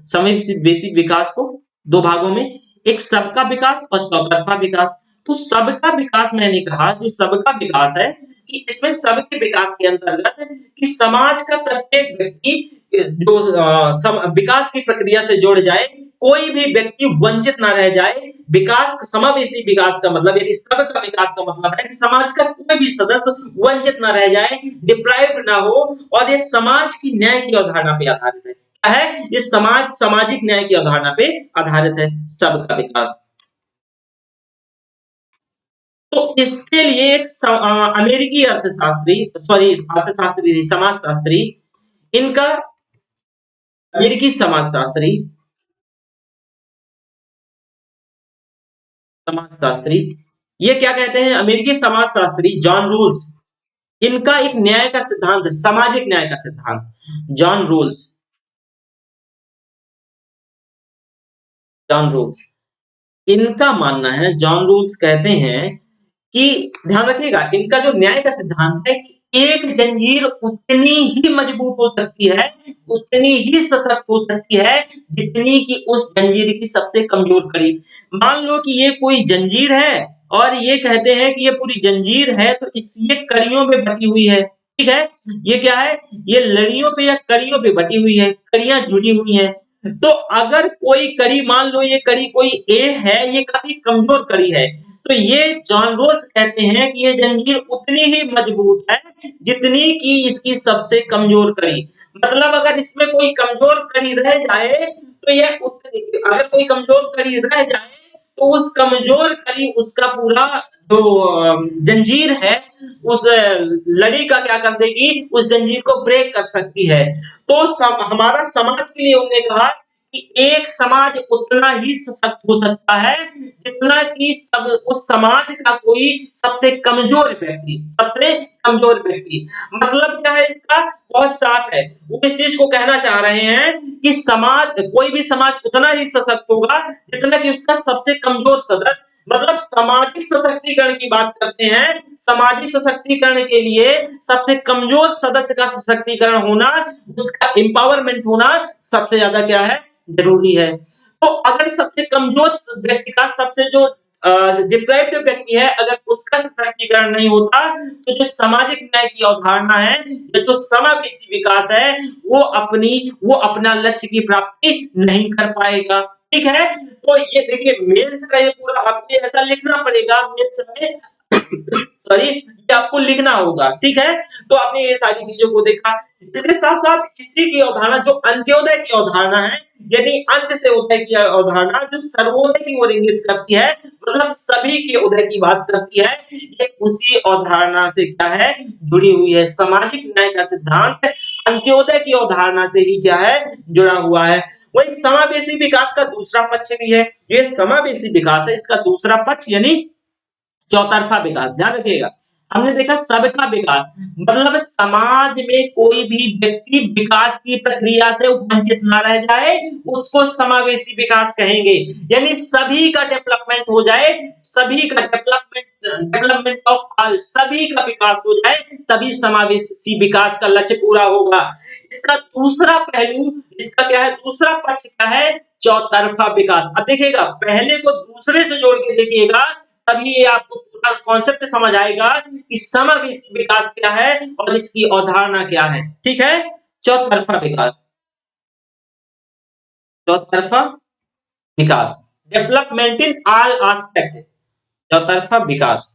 समावेशी विकास को दो भागों में, एक सबका विकास और चौतरफा विकास। तो सबका विकास मैंने कहा, जो सबका विकास है कि इसमें सबके विकास के अंतर्गत कि समाज का प्रत्येक व्यक्ति जो विकास की प्रक्रिया से जुड़ जाए, कोई भी व्यक्ति वंचित ना रह जाए। विकास समावेशी विकास का मतलब यदि सबका विकास का मतलब है कि समाज का कोई भी सदस्य वंचित ना रह जाए, डिप्राइव्ड ना हो, और ये समाज की न्याय की अवधारणा पे आधारित है। क्या है? ये समाज सामाजिक न्याय की अवधारणा पे आधारित है सबका विकास। तो इसके लिए एक अमेरिकी अर्थशास्त्री, सॉरी अर्थशास्त्री नहीं, समाजशास्त्री, इनका अमेरिकी समाजशास्त्री समाजशास्त्री ये क्या कहते हैं? अमेरिकी समाजशास्त्री जॉन रूल्स, इनका एक न्याय का सिद्धांत, सामाजिक न्याय का सिद्धांत। जॉन रूल्स, जॉन रूल्स, इनका मानना है, जॉन रूल्स कहते हैं कि ध्यान रखिएगा, इनका जो न्याय का सिद्धांत है कि एक जंजीर उतनी ही मजबूत हो सकती है, उतनी ही सशक्त हो सकती है, जितनी कि उस जंजीर की सबसे कमजोर कड़ी। मान लो कि ये कोई जंजीर है और ये कहते हैं कि ये पूरी जंजीर है, तो ये कड़ियों में बटी हुई है। ठीक है, ये क्या है? ये लड़ियों पे या कड़ियों पे बटी हुई है, कड़ियां जुड़ी हुई हैं। तो अगर कोई कड़ी, मान लो ये कड़ी कोई ए है, ये काफी कमजोर कड़ी है, तो ये जॉन रोल्स कहते हैं कि ये जंजीर उतनी ही मजबूत है जितनी कि इसकी सबसे कमजोर कड़ी। मतलब अगर इसमें कोई कमजोर कड़ी रह जाए, तो ये अगर कोई कमजोर कड़ी रह जाए, तो उस कमजोर कड़ी उसका पूरा जो जंजीर है, उस लड़ी का क्या कर देगी? उस जंजीर को ब्रेक कर सकती है। तो हमारा समाज के लिए उन्होंने कहा कि एक समाज उतना ही सशक्त हो सकता है जितना कि सब उस समाज का कोई सबसे कमजोर व्यक्ति, सबसे कमजोर व्यक्ति। मतलब क्या है इसका? बहुत साफ है। वो इस चीज को कहना चाह रहे हैं कि समाज, कोई भी समाज उतना ही सशक्त होगा जितना कि उसका सबसे कमजोर सदस्य, मतलब सामाजिक सशक्तिकरण की बात करते हैं। सामाजिक सशक्तिकरण के लिए सबसे कमजोर सदस्य का सशक्तिकरण होना, उसका एम्पावरमेंट होना सबसे ज्यादा क्या है? जरूरी है। तो अगर सबसे कमजोर व्यक्ति का, सबसे जो डिप्राइव्ड व्यक्ति है, अगर उसका सशक्तिकरण नहीं होता, तो जो सामाजिक न्याय की अवधारणा है, या जो समावेशी विकास है, वो अपना लक्ष्य की प्राप्ति नहीं कर पाएगा। ठीक है, तो ये देखिए मेंस का ये पूरा आपको ऐसा लिखना पड़ेगा मेंस में सॉरी, ये आपको लिखना होगा। ठीक है, तो आपने ये सारी चीजों को देखा। इसके साथ साथ इसी की अवधारणा, जो अंत्योदय की अवधारणा है, यानी अंत से उदय की अवधारणा, जो सर्वोदय की ओर इंगित करती है, मतलब सभी के उदय की बात करती है, ये उसी अवधारणा से क्या है? जुड़ी हुई है। सामाजिक न्याय का सिद्धांत अंत्योदय की अवधारणा से ही क्या है? जुड़ा हुआ है। वही समावेशी विकास का दूसरा पक्ष भी है। ये समावेशी विकास है, इसका दूसरा पक्ष यानी चौतरफा विकास। ध्यान रखिएगा, हमने देखा सबका विकास, मतलब समाज में कोई भी व्यक्ति विकास की प्रक्रिया से वंचित ना रह जाए, उसको समावेशी विकास कहेंगे। यानी सभी का डेवलपमेंट हो जाए, सभी का डेवलपमेंट ऑफ ऑल, सभी का विकास हो जाए, तभी समावेशी विकास का लक्ष्य पूरा होगा। इसका दूसरा पहलू, इसका क्या है? दूसरा पक्ष क्या है? चौतरफा विकास। अब देखिएगा, पहले को दूसरे से जोड़ के देखिएगा, तभी ये आपको पूरा कॉन्सेप्ट समझ आएगा कि समावेशी विकास क्या है और इसकी अवधारणा क्या है। ठीक है, चौतरफा विकास, चौतरफा विकास, डेवलपमेंट इन ऑल एस्पेक्ट, चौतरफा विकास।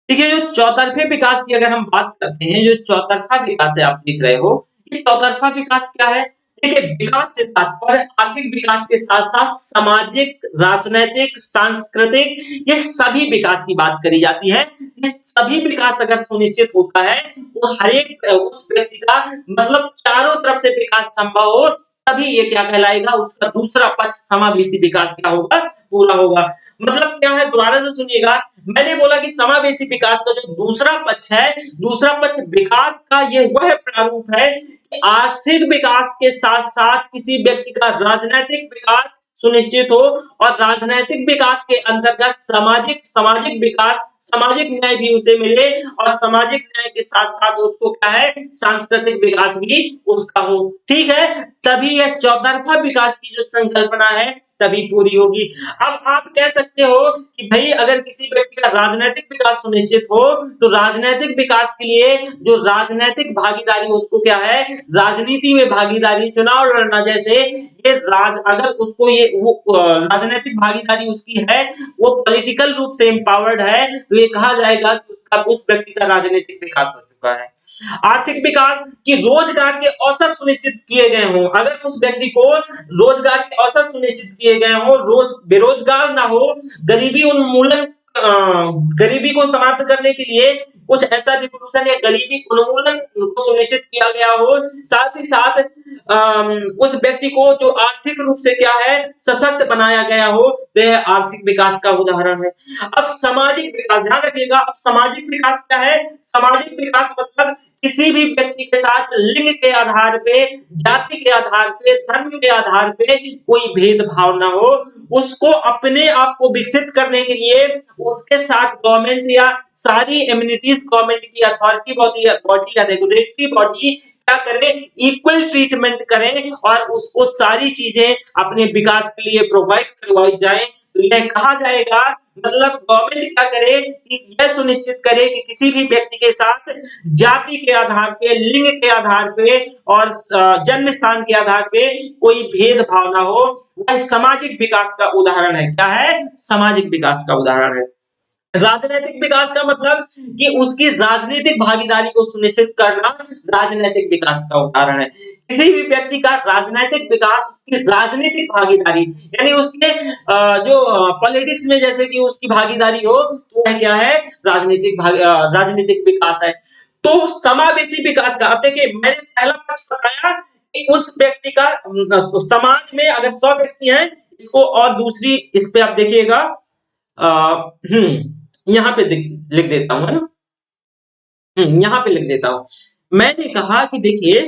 देखिए, जो चौतरफे विकास की अगर हम बात करते हैं, जो चौतरफा विकास है आप देख रहे हो, ये चौतरफा विकास क्या है? देखिए, विकास से तात्पर्य आर्थिक विकास के साथ साथ सामाजिक, राजनैतिक, सांस्कृतिक, ये सभी विकास की बात करी जाती है। ये सभी विकास अगर सुनिश्चित होता है, वो हर एक उस व्यक्ति का, मतलब चारों तरफ से विकास संभव हो, तभी ये क्या कहलाएगा? उसका दूसरा पक्ष समावेशी विकास क्या होगा? पूरा होगा। मतलब क्या है? दोबारा से सुनिएगा, मैंने बोला कि समावेशी विकास का जो दूसरा पक्ष है, दूसरा पक्ष विकास का ये वह प्रारूप है कि आर्थिक विकास के साथ साथ किसी व्यक्ति का राजनैतिक विकास सुनिश्चित हो, और राजनैतिक विकास के अंतर्गत सामाजिक सामाजिक विकास, सामाजिक न्याय भी उसे मिले, और सामाजिक न्याय के साथ साथ उसको क्या है? सांस्कृतिक विकास भी उसका हो। ठीक है, तभी यह चौतरफा विकास की जो संकल्पना है, तभी पूरी होगी। अब आप कह सकते हो कि भाई अगर किसी व्यक्ति का राजनैतिक विकास सुनिश्चित हो तो राजनैतिक विकास के लिए जो राजनैतिक भागीदारी उसको क्या है, राजनीति में भागीदारी, चुनाव लड़ना जैसे ये अगर उसको ये वो राजनैतिक भागीदारी उसकी है, वो पॉलिटिकल रूप से एम्पावर्ड है, तो ये कहा जाएगा कि उसका उस व्यक्ति का राजनीतिक विकास हो चुका है। आर्थिक विकास की रोजगार के अवसर सुनिश्चित किए गए हों, अगर उस व्यक्ति को रोजगार के अवसर सुनिश्चित किए गए हों, रोज बेरोजगार ना हो, गरीबी उन्मूलन गरीबी को समाप्त करने के लिए कुछ ऐसा रिवोल्यूशन या गरीबी उन्मूलन को सुनिश्चित किया गया हो, साथ ही साथ उस व्यक्ति को जो आर्थिक रूप से क्या है सशक्त बनाया गया हो, वह आर्थिक विकास का उदाहरण है। अब सामाजिक विकास ध्यान रखिएगा, अब सामाजिक विकास क्या है, सामाजिक विकास मतलब किसी भी व्यक्ति के साथ लिंग के आधार पे, जाति के आधार पे, धर्म के आधार पे कोई भेदभाव ना हो, उसको अपने आप को विकसित करने के लिए उसके साथ गवर्नमेंट या सारी एमिनिटीज गवर्नमेंट की अथॉरिटी बॉडी या रेगुलेटरी बॉडी क्या करे, इक्वल ट्रीटमेंट करें और उसको सारी चीजें अपने विकास के लिए प्रोवाइड करवाई जाए। तो यह कहा जाएगा, मतलब गवर्नमेंट क्या करे कि यह सुनिश्चित करे कि किसी भी व्यक्ति के साथ जाति के आधार पे, लिंग के आधार पे और जन्म स्थान के आधार पे कोई भेदभाव ना हो। वह सामाजिक विकास का उदाहरण है। क्या है? सामाजिक विकास का उदाहरण है। राजनैतिक विकास का मतलब कि उसकी राजनीतिक भागीदारी को सुनिश्चित करना राजनैतिक विकास का उदाहरण है। किसी भी व्यक्ति का राजनैतिक विकास उसकी राजनीतिक भागीदारी यानी उसके जो पॉलिटिक्स में जैसे कि उसकी भागीदारी हो, तो वह क्या है, राजनीतिक विकास है। तो समावेशी विकास का, अब देखिए मैंने पहला पक्ष बताया कि उस व्यक्ति का समाज में अगर 100 व्यक्ति हैं, इसको और दूसरी इस पे आप देखिएगा, यहाँ पे लिख देता हूं, है ना, यहाँ पे लिख देता हूं। मैंने कहा कि देखिए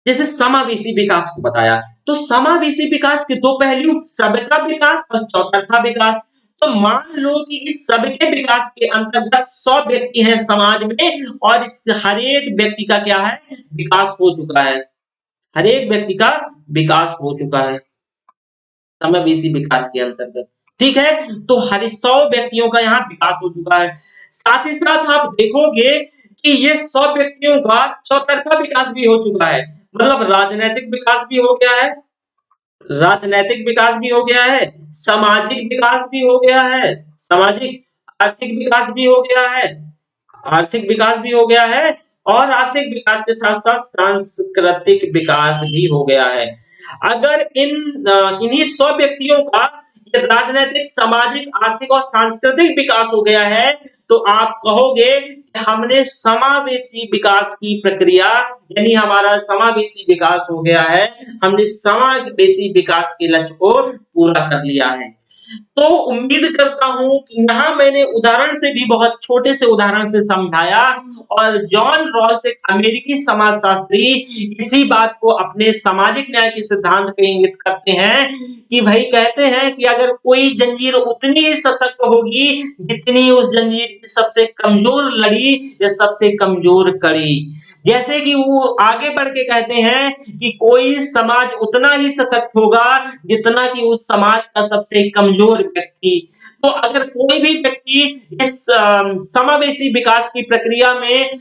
जैसे समावेशी विकास को बताया, तो समावेशी विकास के दो पहलू, सबका विकास और चौतरफा विकास। तो मान लो कि इस सबके विकास के अंतर्गत 100 व्यक्ति हैं समाज में और इस हर एक व्यक्ति का क्या है, विकास हो चुका है, हर एक व्यक्ति का विकास हो चुका है समावेशी विकास के अंतर्गत। ठीक है, तो हर 100 व्यक्तियों का यहाँ विकास हो चुका है। साथ ही साथ आप देखोगे कि ये 100 व्यक्तियों का चौतरफा विकास भी हो चुका है, मतलब राजनैतिक विकास भी हो गया है, राजनैतिक विकास भी हो गया है, सामाजिक विकास भी हो गया है, सामाजिक आर्थिक विकास भी हो गया है, आर्थिक विकास भी हो गया है और आर्थिक विकास के साथ साथ सांस्कृतिक विकास भी हो गया है। अगर इन्हीं 100 व्यक्तियों का राजनैतिक, सामाजिक, आर्थिक और सांस्कृतिक विकास हो गया है, तो आप कहोगे कि हमने समावेशी विकास की प्रक्रिया यानी हमारा समावेशी विकास हो गया है, हमने समावेशी विकास के लक्ष्य को पूरा कर लिया है। तो उम्मीद करता हूं कि यहाँ मैंने उदाहरण से भी, बहुत छोटे से उदाहरण से समझाया और जॉन रॉल्स एक अमेरिकी समाजशास्त्री इसी बात को अपने सामाजिक न्याय के सिद्धांत पे इंगित करते हैं कि भाई कहते हैं कि अगर कोई जंजीर उतनी ही सशक्त होगी जितनी उस जंजीर की सबसे कमजोर लड़ी या सबसे कमजोर कड़ी। जैसे कि वो आगे बढ़ के कहते हैं कि कोई समाज उतना ही सशक्त होगा जितना कि उस समाज का सबसे कमजोर व्यक्ति। तो अगर कोई भी व्यक्ति इस समावेशी विकास की प्रक्रिया में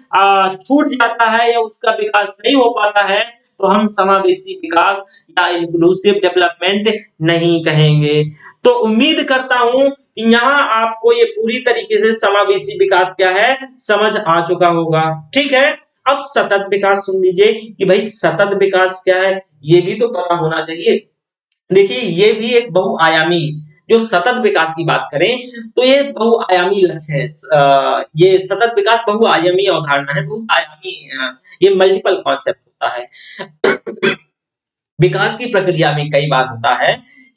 छूट जाता है या उसका विकास नहीं हो पाता है, तो हम समावेशी विकास या इंक्लूसिव डेवलपमेंट नहीं कहेंगे। तो उम्मीद करता हूं कि यहाँ आपको ये पूरी तरीके से समावेशी विकास क्या है समझ आ चुका होगा। ठीक है, अब सतत विकास सुन लीजिए कि भाई सतत विकास क्या है, ये भी तो पता होना चाहिए। देखिए ये भी एक बहुआयामी, जो सतत विकास की बात करें तो ये बहुआयामी लक्ष्य है। ये सतत विकास बहुआयामी अवधारणा है, बहुआयामी, ये मल्टीपल कॉन्सेप्ट होता है। विकास की प्रक्रिया में कई बार होता है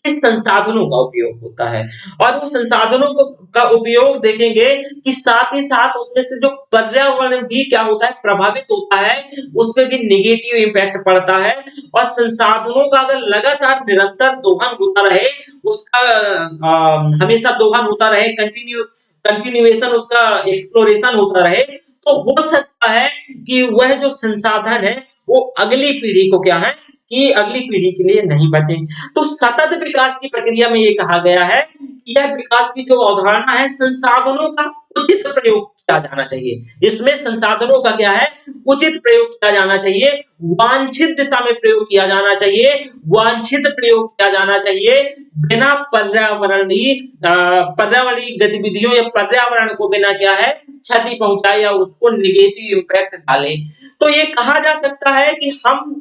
कि संसाधनों का उपयोग होता है और वो संसाधनों का उपयोग देखेंगे कि साथ ही साथ उसमें से जो पर्यावरण भी क्या होता है, प्रभावित होता है, उस पर भी निगेटिव इम्पैक्ट पड़ता है। और संसाधनों का अगर लगातार निरंतर दोहन होता रहे, उसका हमेशा दोहन होता रहे, कंटिन्यूएशन उसका एक्सप्लोरेशन होता रहे, तो हो सकता है कि वह जो संसाधन है वो अगली पीढ़ी को क्या है कि अगली पीढ़ी के लिए नहीं बचे। तो सतत विकास की प्रक्रिया में ये कहा गया है कि यह विकास की जो अवधारणा है, संसाधनों का उचित प्रयोग किया जाना चाहिए। इसमें संसाधनों का क्या है, उचित प्रयोग किया जाना चाहिए, वांछित दिशा में प्रयोग किया जाना चाहिए, वांछित प्रयोग किया जाना चाहिए, बिना पर्यावरणीय गतिविधियों या पर्यावरण को बिना क्या है क्षति पहुंचाए या उसको नेगेटिव इम्पैक्ट डाले। तो ये कहा जा सकता है कि हम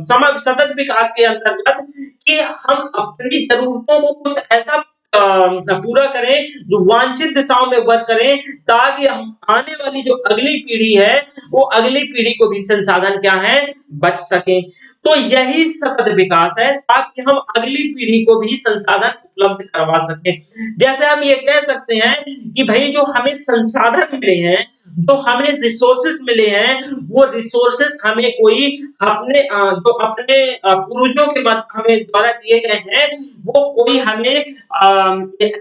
समग्र सतत विकास के अंतर्गत कि हम अपनी जरूरतों को कुछ ऐसा पूरा करें जो वांछित दिशाओं में वर्क करें, ताकि हम आने वाली जो अगली पीढ़ी है वो अगली पीढ़ी को भी संसाधन क्या है बच सके। तो यही सतत विकास है, ताकि हम अगली पीढ़ी को भी संसाधन उपलब्ध करवा सके। जैसे हम ये कह सकते हैं कि भाई जो हमें संसाधन मिले हैं, जो हमें रिसोर्सेस मिले हैं, वो रिसोर्सेस हमें कोई अपने जो अपने पूर्वजों के बाद हमें द्वारा दिए गए हैं, वो कोई हमें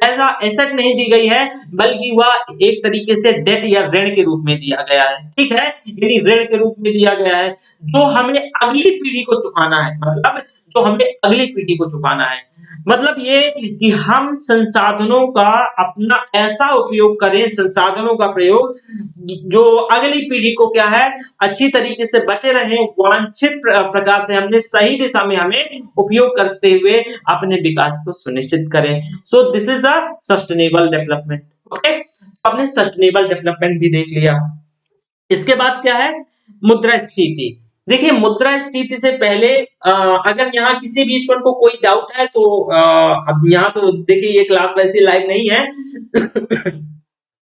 ऐसा एसेट नहीं दी गई है, बल्कि वह एक तरीके से डेट या ऋण के रूप में दिया गया है। ठीक है, यानी ऋण के रूप में दिया गया है जो हमें अगली पीढ़ी को चुकाना है, मतलब जो हमें अगली पीढ़ी को चुकाना है। मतलब ये कि हम संसाधनों का अपना ऐसा उपयोग करें, संसाधनों का प्रयोग जो अगली पीढ़ी को क्या है अच्छी तरीके से बचे रहें, वांछित प्रकार से हमने सही दिशा में हमें उपयोग करते हुए अपने विकास को सुनिश्चित करें। So this is a sustainable development. Okay, आपने सस्टेनेबल डेवलपमेंट भी देख लिया। इसके बाद क्या है, मुद्रास्फीति। देखिए, मुद्रास्फीति से पहले अगर यहाँ किसी भी स्टूडेंट को कोई डाउट है तो अब यहाँ तो देखिए ये क्लास वैसे लाइव नहीं है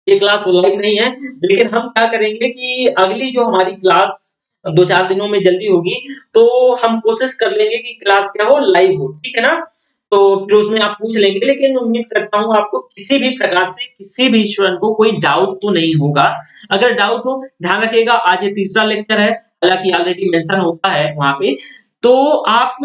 ये क्लास लाइव नहीं है, लेकिन हम क्या करेंगे कि अगली जो हमारी क्लास 2-4 दिनों में जल्दी होगी, तो हम कोशिश कर लेंगे कि क्लास क्या हो, लाइव हो। ठीक है ना? तो फिर उसमें आप पूछ लेंगे, लेकिन उम्मीद करता हूँ आपको किसी भी प्रकार से किसी भी स्टूडेंट को कोई डाउट तो नहीं होगा। अगर डाउट हो, ध्यान रखिएगा, आज ये तीसरा लेक्चर है, हालांकि ऑलरेडी मेंशन होता है वहां पे। तो आप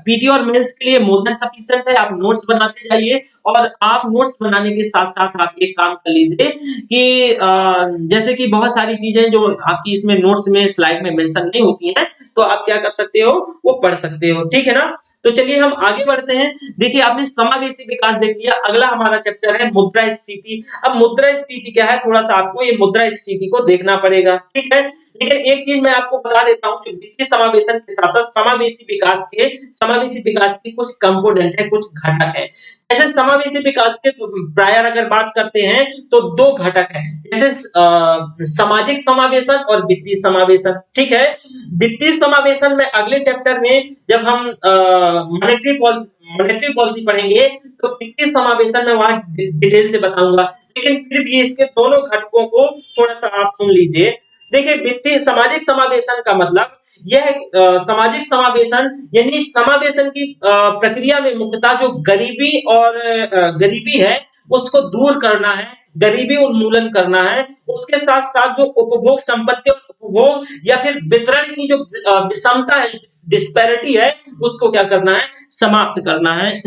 पीटी और मेंस के लिए मोर देन सफिशिएंट है, आप नोट्स बनाते जाइए। और आप नोट्स बनाने के साथ साथ आप एक काम कर लीजिए कि जैसे कि बहुत सारी चीजें जो आपकी इसमें नोट्स में स्लाइड में मेंशन नहीं होती हैं, तो आप क्या कर सकते हो, वो पढ़ सकते हो। ठीक है ना? तो चलिए हम आगे बढ़ते हैं। देखिए, आपने समावेशी विकास देख लिया, अगला हमारा चैप्टर है मुद्रास्फीति। अब मुद्रास्फीति क्या है, थोड़ा सा आपको ये मुद्रास्फीति को देखना पड़ेगा। ठीक है, लेकिन एक चीज मैं आपको बता देता हूँ, जो वित्तीय समावेशन के साथ साथ समावेशी विकास के कुछ कंपोनेंट है, कुछ घटक है। जैसे समावेशी विकास के प्रायर अगर बात करते हैं तो 2 घटक है, जैसे सामाजिक समावेशन और वित्तीय समावेशन। ठीक है, वित्तीय समावेशन में अगले चैप्टर में जब हम मॉनेटरी पॉलिसी पढ़ेंगे, तो वित्तीय समावेशन में वहां डिटेल से बताऊंगा। लेकिन फिर भी इसके दोनों घटकों को थोड़ा सा आप सुन लीजिए। देखिए, वित्तीय सामाजिक समावेशन का मतलब यह सामाजिक समावेशन यानी समावेशन की प्रक्रिया में मुख्यतः जो गरीबी है उसको दूर करना है, गरीबी उन्मूलन करना है। उसके साथ साथ जो उपभोग संपत्ति और उपभोग या फिर वितरण की जो विषमता है, डिस्पैरिटी है, उसको क्या करना है, समाप्त करना है।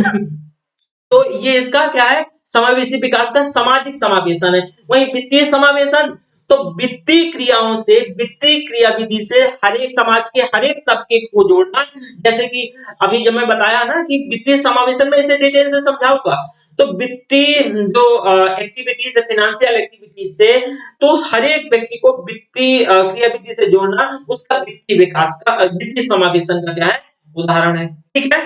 तो ये इसका क्या है, समावेशी विकास का सामाजिक समावेशन है। वहीं वित्तीय समावेशन, तो वित्तीय क्रियाओं से, वित्तीय क्रिया विधि से हर एक समाज के हर एक तबके को जोड़ना। जैसे कि अभी जब मैं बताया ना कि वित्तीय समावेशन में इसे डिटेल से समझाऊंगा, तो वित्तीय जो एक्टिविटीज है, फाइनेंशियल एक्टिविटीज से, तो हर एक व्यक्ति को वित्तीय क्रिया विधि से जोड़ना, उसका वित्तीय विकास का, वित्तीय समावेशन का क्या है, उदाहरण है। ठीक है,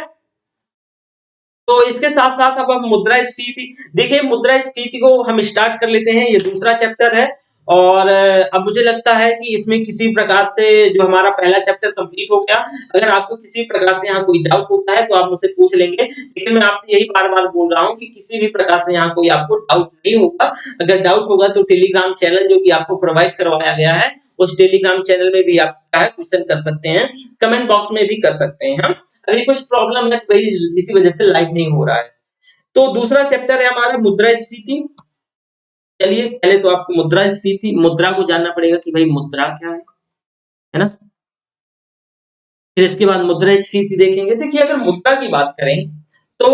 तो इसके साथ साथ अब हम मुद्रास्फीति, देखिए मुद्रास्फीति को हम स्टार्ट कर लेते हैं, ये दूसरा चैप्टर है। और अब मुझे लगता है कि इसमें किसी प्रकार से जो हमारा पहला चैप्टर कंप्लीट हो गया। अगर आपको किसी प्रकार से यहाँ कोई डाउट होता है तो आप मुझसे पूछ लेंगे, लेकिन मैं आपसे यही बार बार बोल रहा हूँ कि किसी भी प्रकार से यहाँ कोई आपको डाउट नहीं होगा। अगर डाउट होगा तो टेलीग्राम चैनल जो कि आपको प्रोवाइड करवाया गया है, उस टेलीग्राम चैनल में भी आप क्वेश्चन कर सकते हैं, कमेंट बॉक्स में भी कर सकते हैं। हम अभी कुछ प्रॉब्लम है तो वही इसी वजह से लाइव नहीं हो रहा है। तो दूसरा चैप्टर है हमारा मुद्रास्फीति। चलिए, पहले तो आपको मुद्रास्फीति, मुद्रा को जानना पड़ेगा कि भाई मुद्रा क्या है ना? फिर इसके बाद मुद्रास्फीति देखेंगे। देखिए, अगर मुद्रा की बात करें तो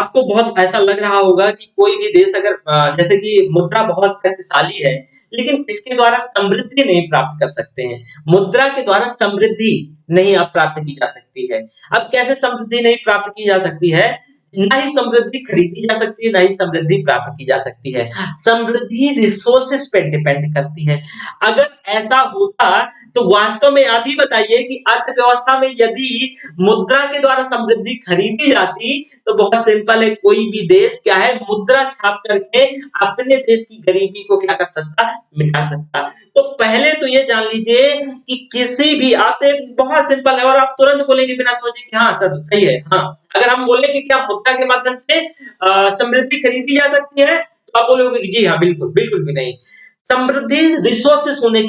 आपको बहुत ऐसा लग रहा होगा कि कोई भी देश अगर जैसे कि मुद्रा बहुत शक्तिशाली है, लेकिन इसके द्वारा समृद्धि नहीं प्राप्त कर सकते हैं। मुद्रा के द्वारा समृद्धि नहीं आप प्राप्त की जा सकती है। अब कैसे समृद्धि नहीं प्राप्त की जा सकती है? ना ही समृद्धि खरीदी जा सकती है, ना ही समृद्धि प्राप्त की जा सकती है। समृद्धि रिसोर्सेस पे डिपेंड करती है। अगर ऐसा होता तो वास्तव में आप ही बताइए कि अर्थव्यवस्था में यदि मुद्रा के द्वारा समृद्धि खरीदी जाती तो बहुत सिंपल है, कोई भी देश क्या है मुद्रा छाप करके अपने देश की गरीबी को क्या कर सकता, मिटा सकता। तो पहले तो ये जान लीजिए कि किसी भी आपसे बहुत सिंपल है और आप तुरंत बोलेंगे बिना सोचे कि हाँ सर सही है। हाँ, अगर हम बोले कि क्या मुद्रा के माध्यम से समृद्धि खरीदी जा सकती है तो आप बोलोगे कि जी हाँ बिल्कुल, बिल्कुल भी नहीं। समृद्धि रिसोर्सेस होने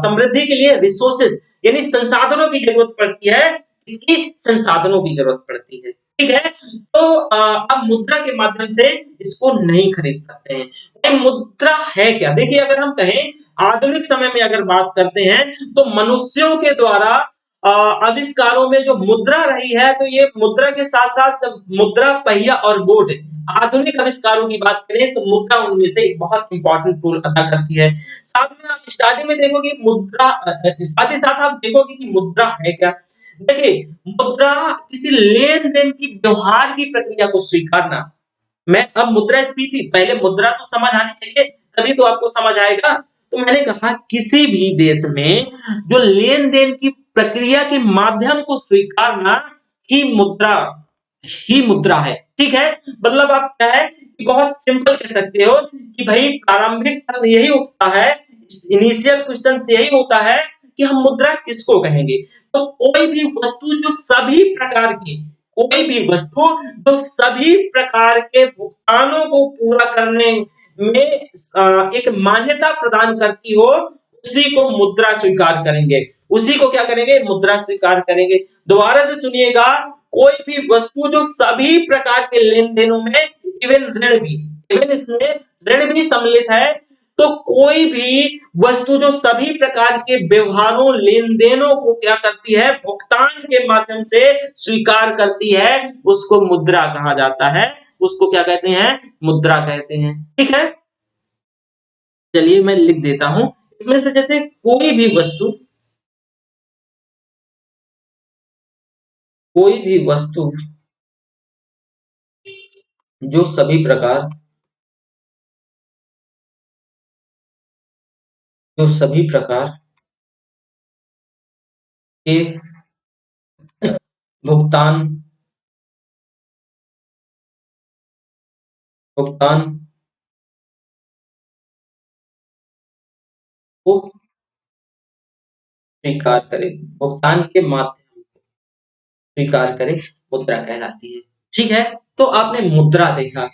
समृद्धि के लिए रिसोर्सेस यानी संसाधनों की जरूरत पड़ती है। इसकी संसाधनों की जरूरत पड़ती है। ठीक है? तो अब मुद्रा के माध्यम से इसको नहीं खरीद सकते हैं। ये मुद्रा है क्या? देखिए अगर हम कहें आधुनिक समय में अगर बात करते हैं तो मनुष्यों के द्वारा आविष्कारों में जो मुद्रा रही है तो ये मुद्रा के साथ-साथ मुद्रा, पहिया और बोर्ड आधुनिक आविष्कारों की बात करें तो मुद्रा उनमें से एक बहुत इंपॉर्टेंट रोल अदा करती है। साथ में आप स्टार्टिंग में देखोगे मुद्रा साथ ही साथ आप देखोगे कि मुद्रा है क्या? देखिए, मुद्रा किसी लेन-देन की व्यवहार की प्रक्रिया को स्वीकारना। मैं अब मुद्रास्फीति पहले मुद्रा तो समझ आनी चाहिए, तभी तो आपको समझ आएगा। तो मैंने कहा किसी भी देश में जो लेन-देन की प्रक्रिया के माध्यम को स्वीकारना ही मुद्रा है। ठीक है? मतलब आप क्या है कि बहुत सिंपल कह सकते हो कि भई प्रारंभिक प्रश्न यही उठता है, इनिशियल क्वेश्चन यही होता है कि हम मुद्रा किसको कहेंगे? तो कोई भी वस्तु जो सभी प्रकार की कोई भी वस्तु जो सभी प्रकार के भुगतानों को पूरा करने में एक मान्यता प्रदान करती हो, उसी को मुद्रा स्वीकार करेंगे। उसी को क्या करेंगे? मुद्रा स्वीकार करेंगे। दोबारा से सुनिएगा, कोई भी वस्तु जो सभी प्रकार के लेन-देनों में इवन इसमें ऋण भी सम्मिलित है, तो कोई भी वस्तु जो सभी प्रकार के व्यवहारों, लेन-देनों को क्या करती है? भुगतान के माध्यम से स्वीकार करती है, उसको मुद्रा कहा जाता है। उसको क्या कहते हैं? मुद्रा कहते हैं। ठीक है? चलिए मैं लिख देता हूँ। इसमें से जैसे कोई भी वस्तु जो सभी प्रकार के भुगतान भुगतान को स्वीकार करे, भुगतान के माध्यम स्वीकार करे, मुद्रा कहलाती है। ठीक है? तो आपने मुद्रा देखा।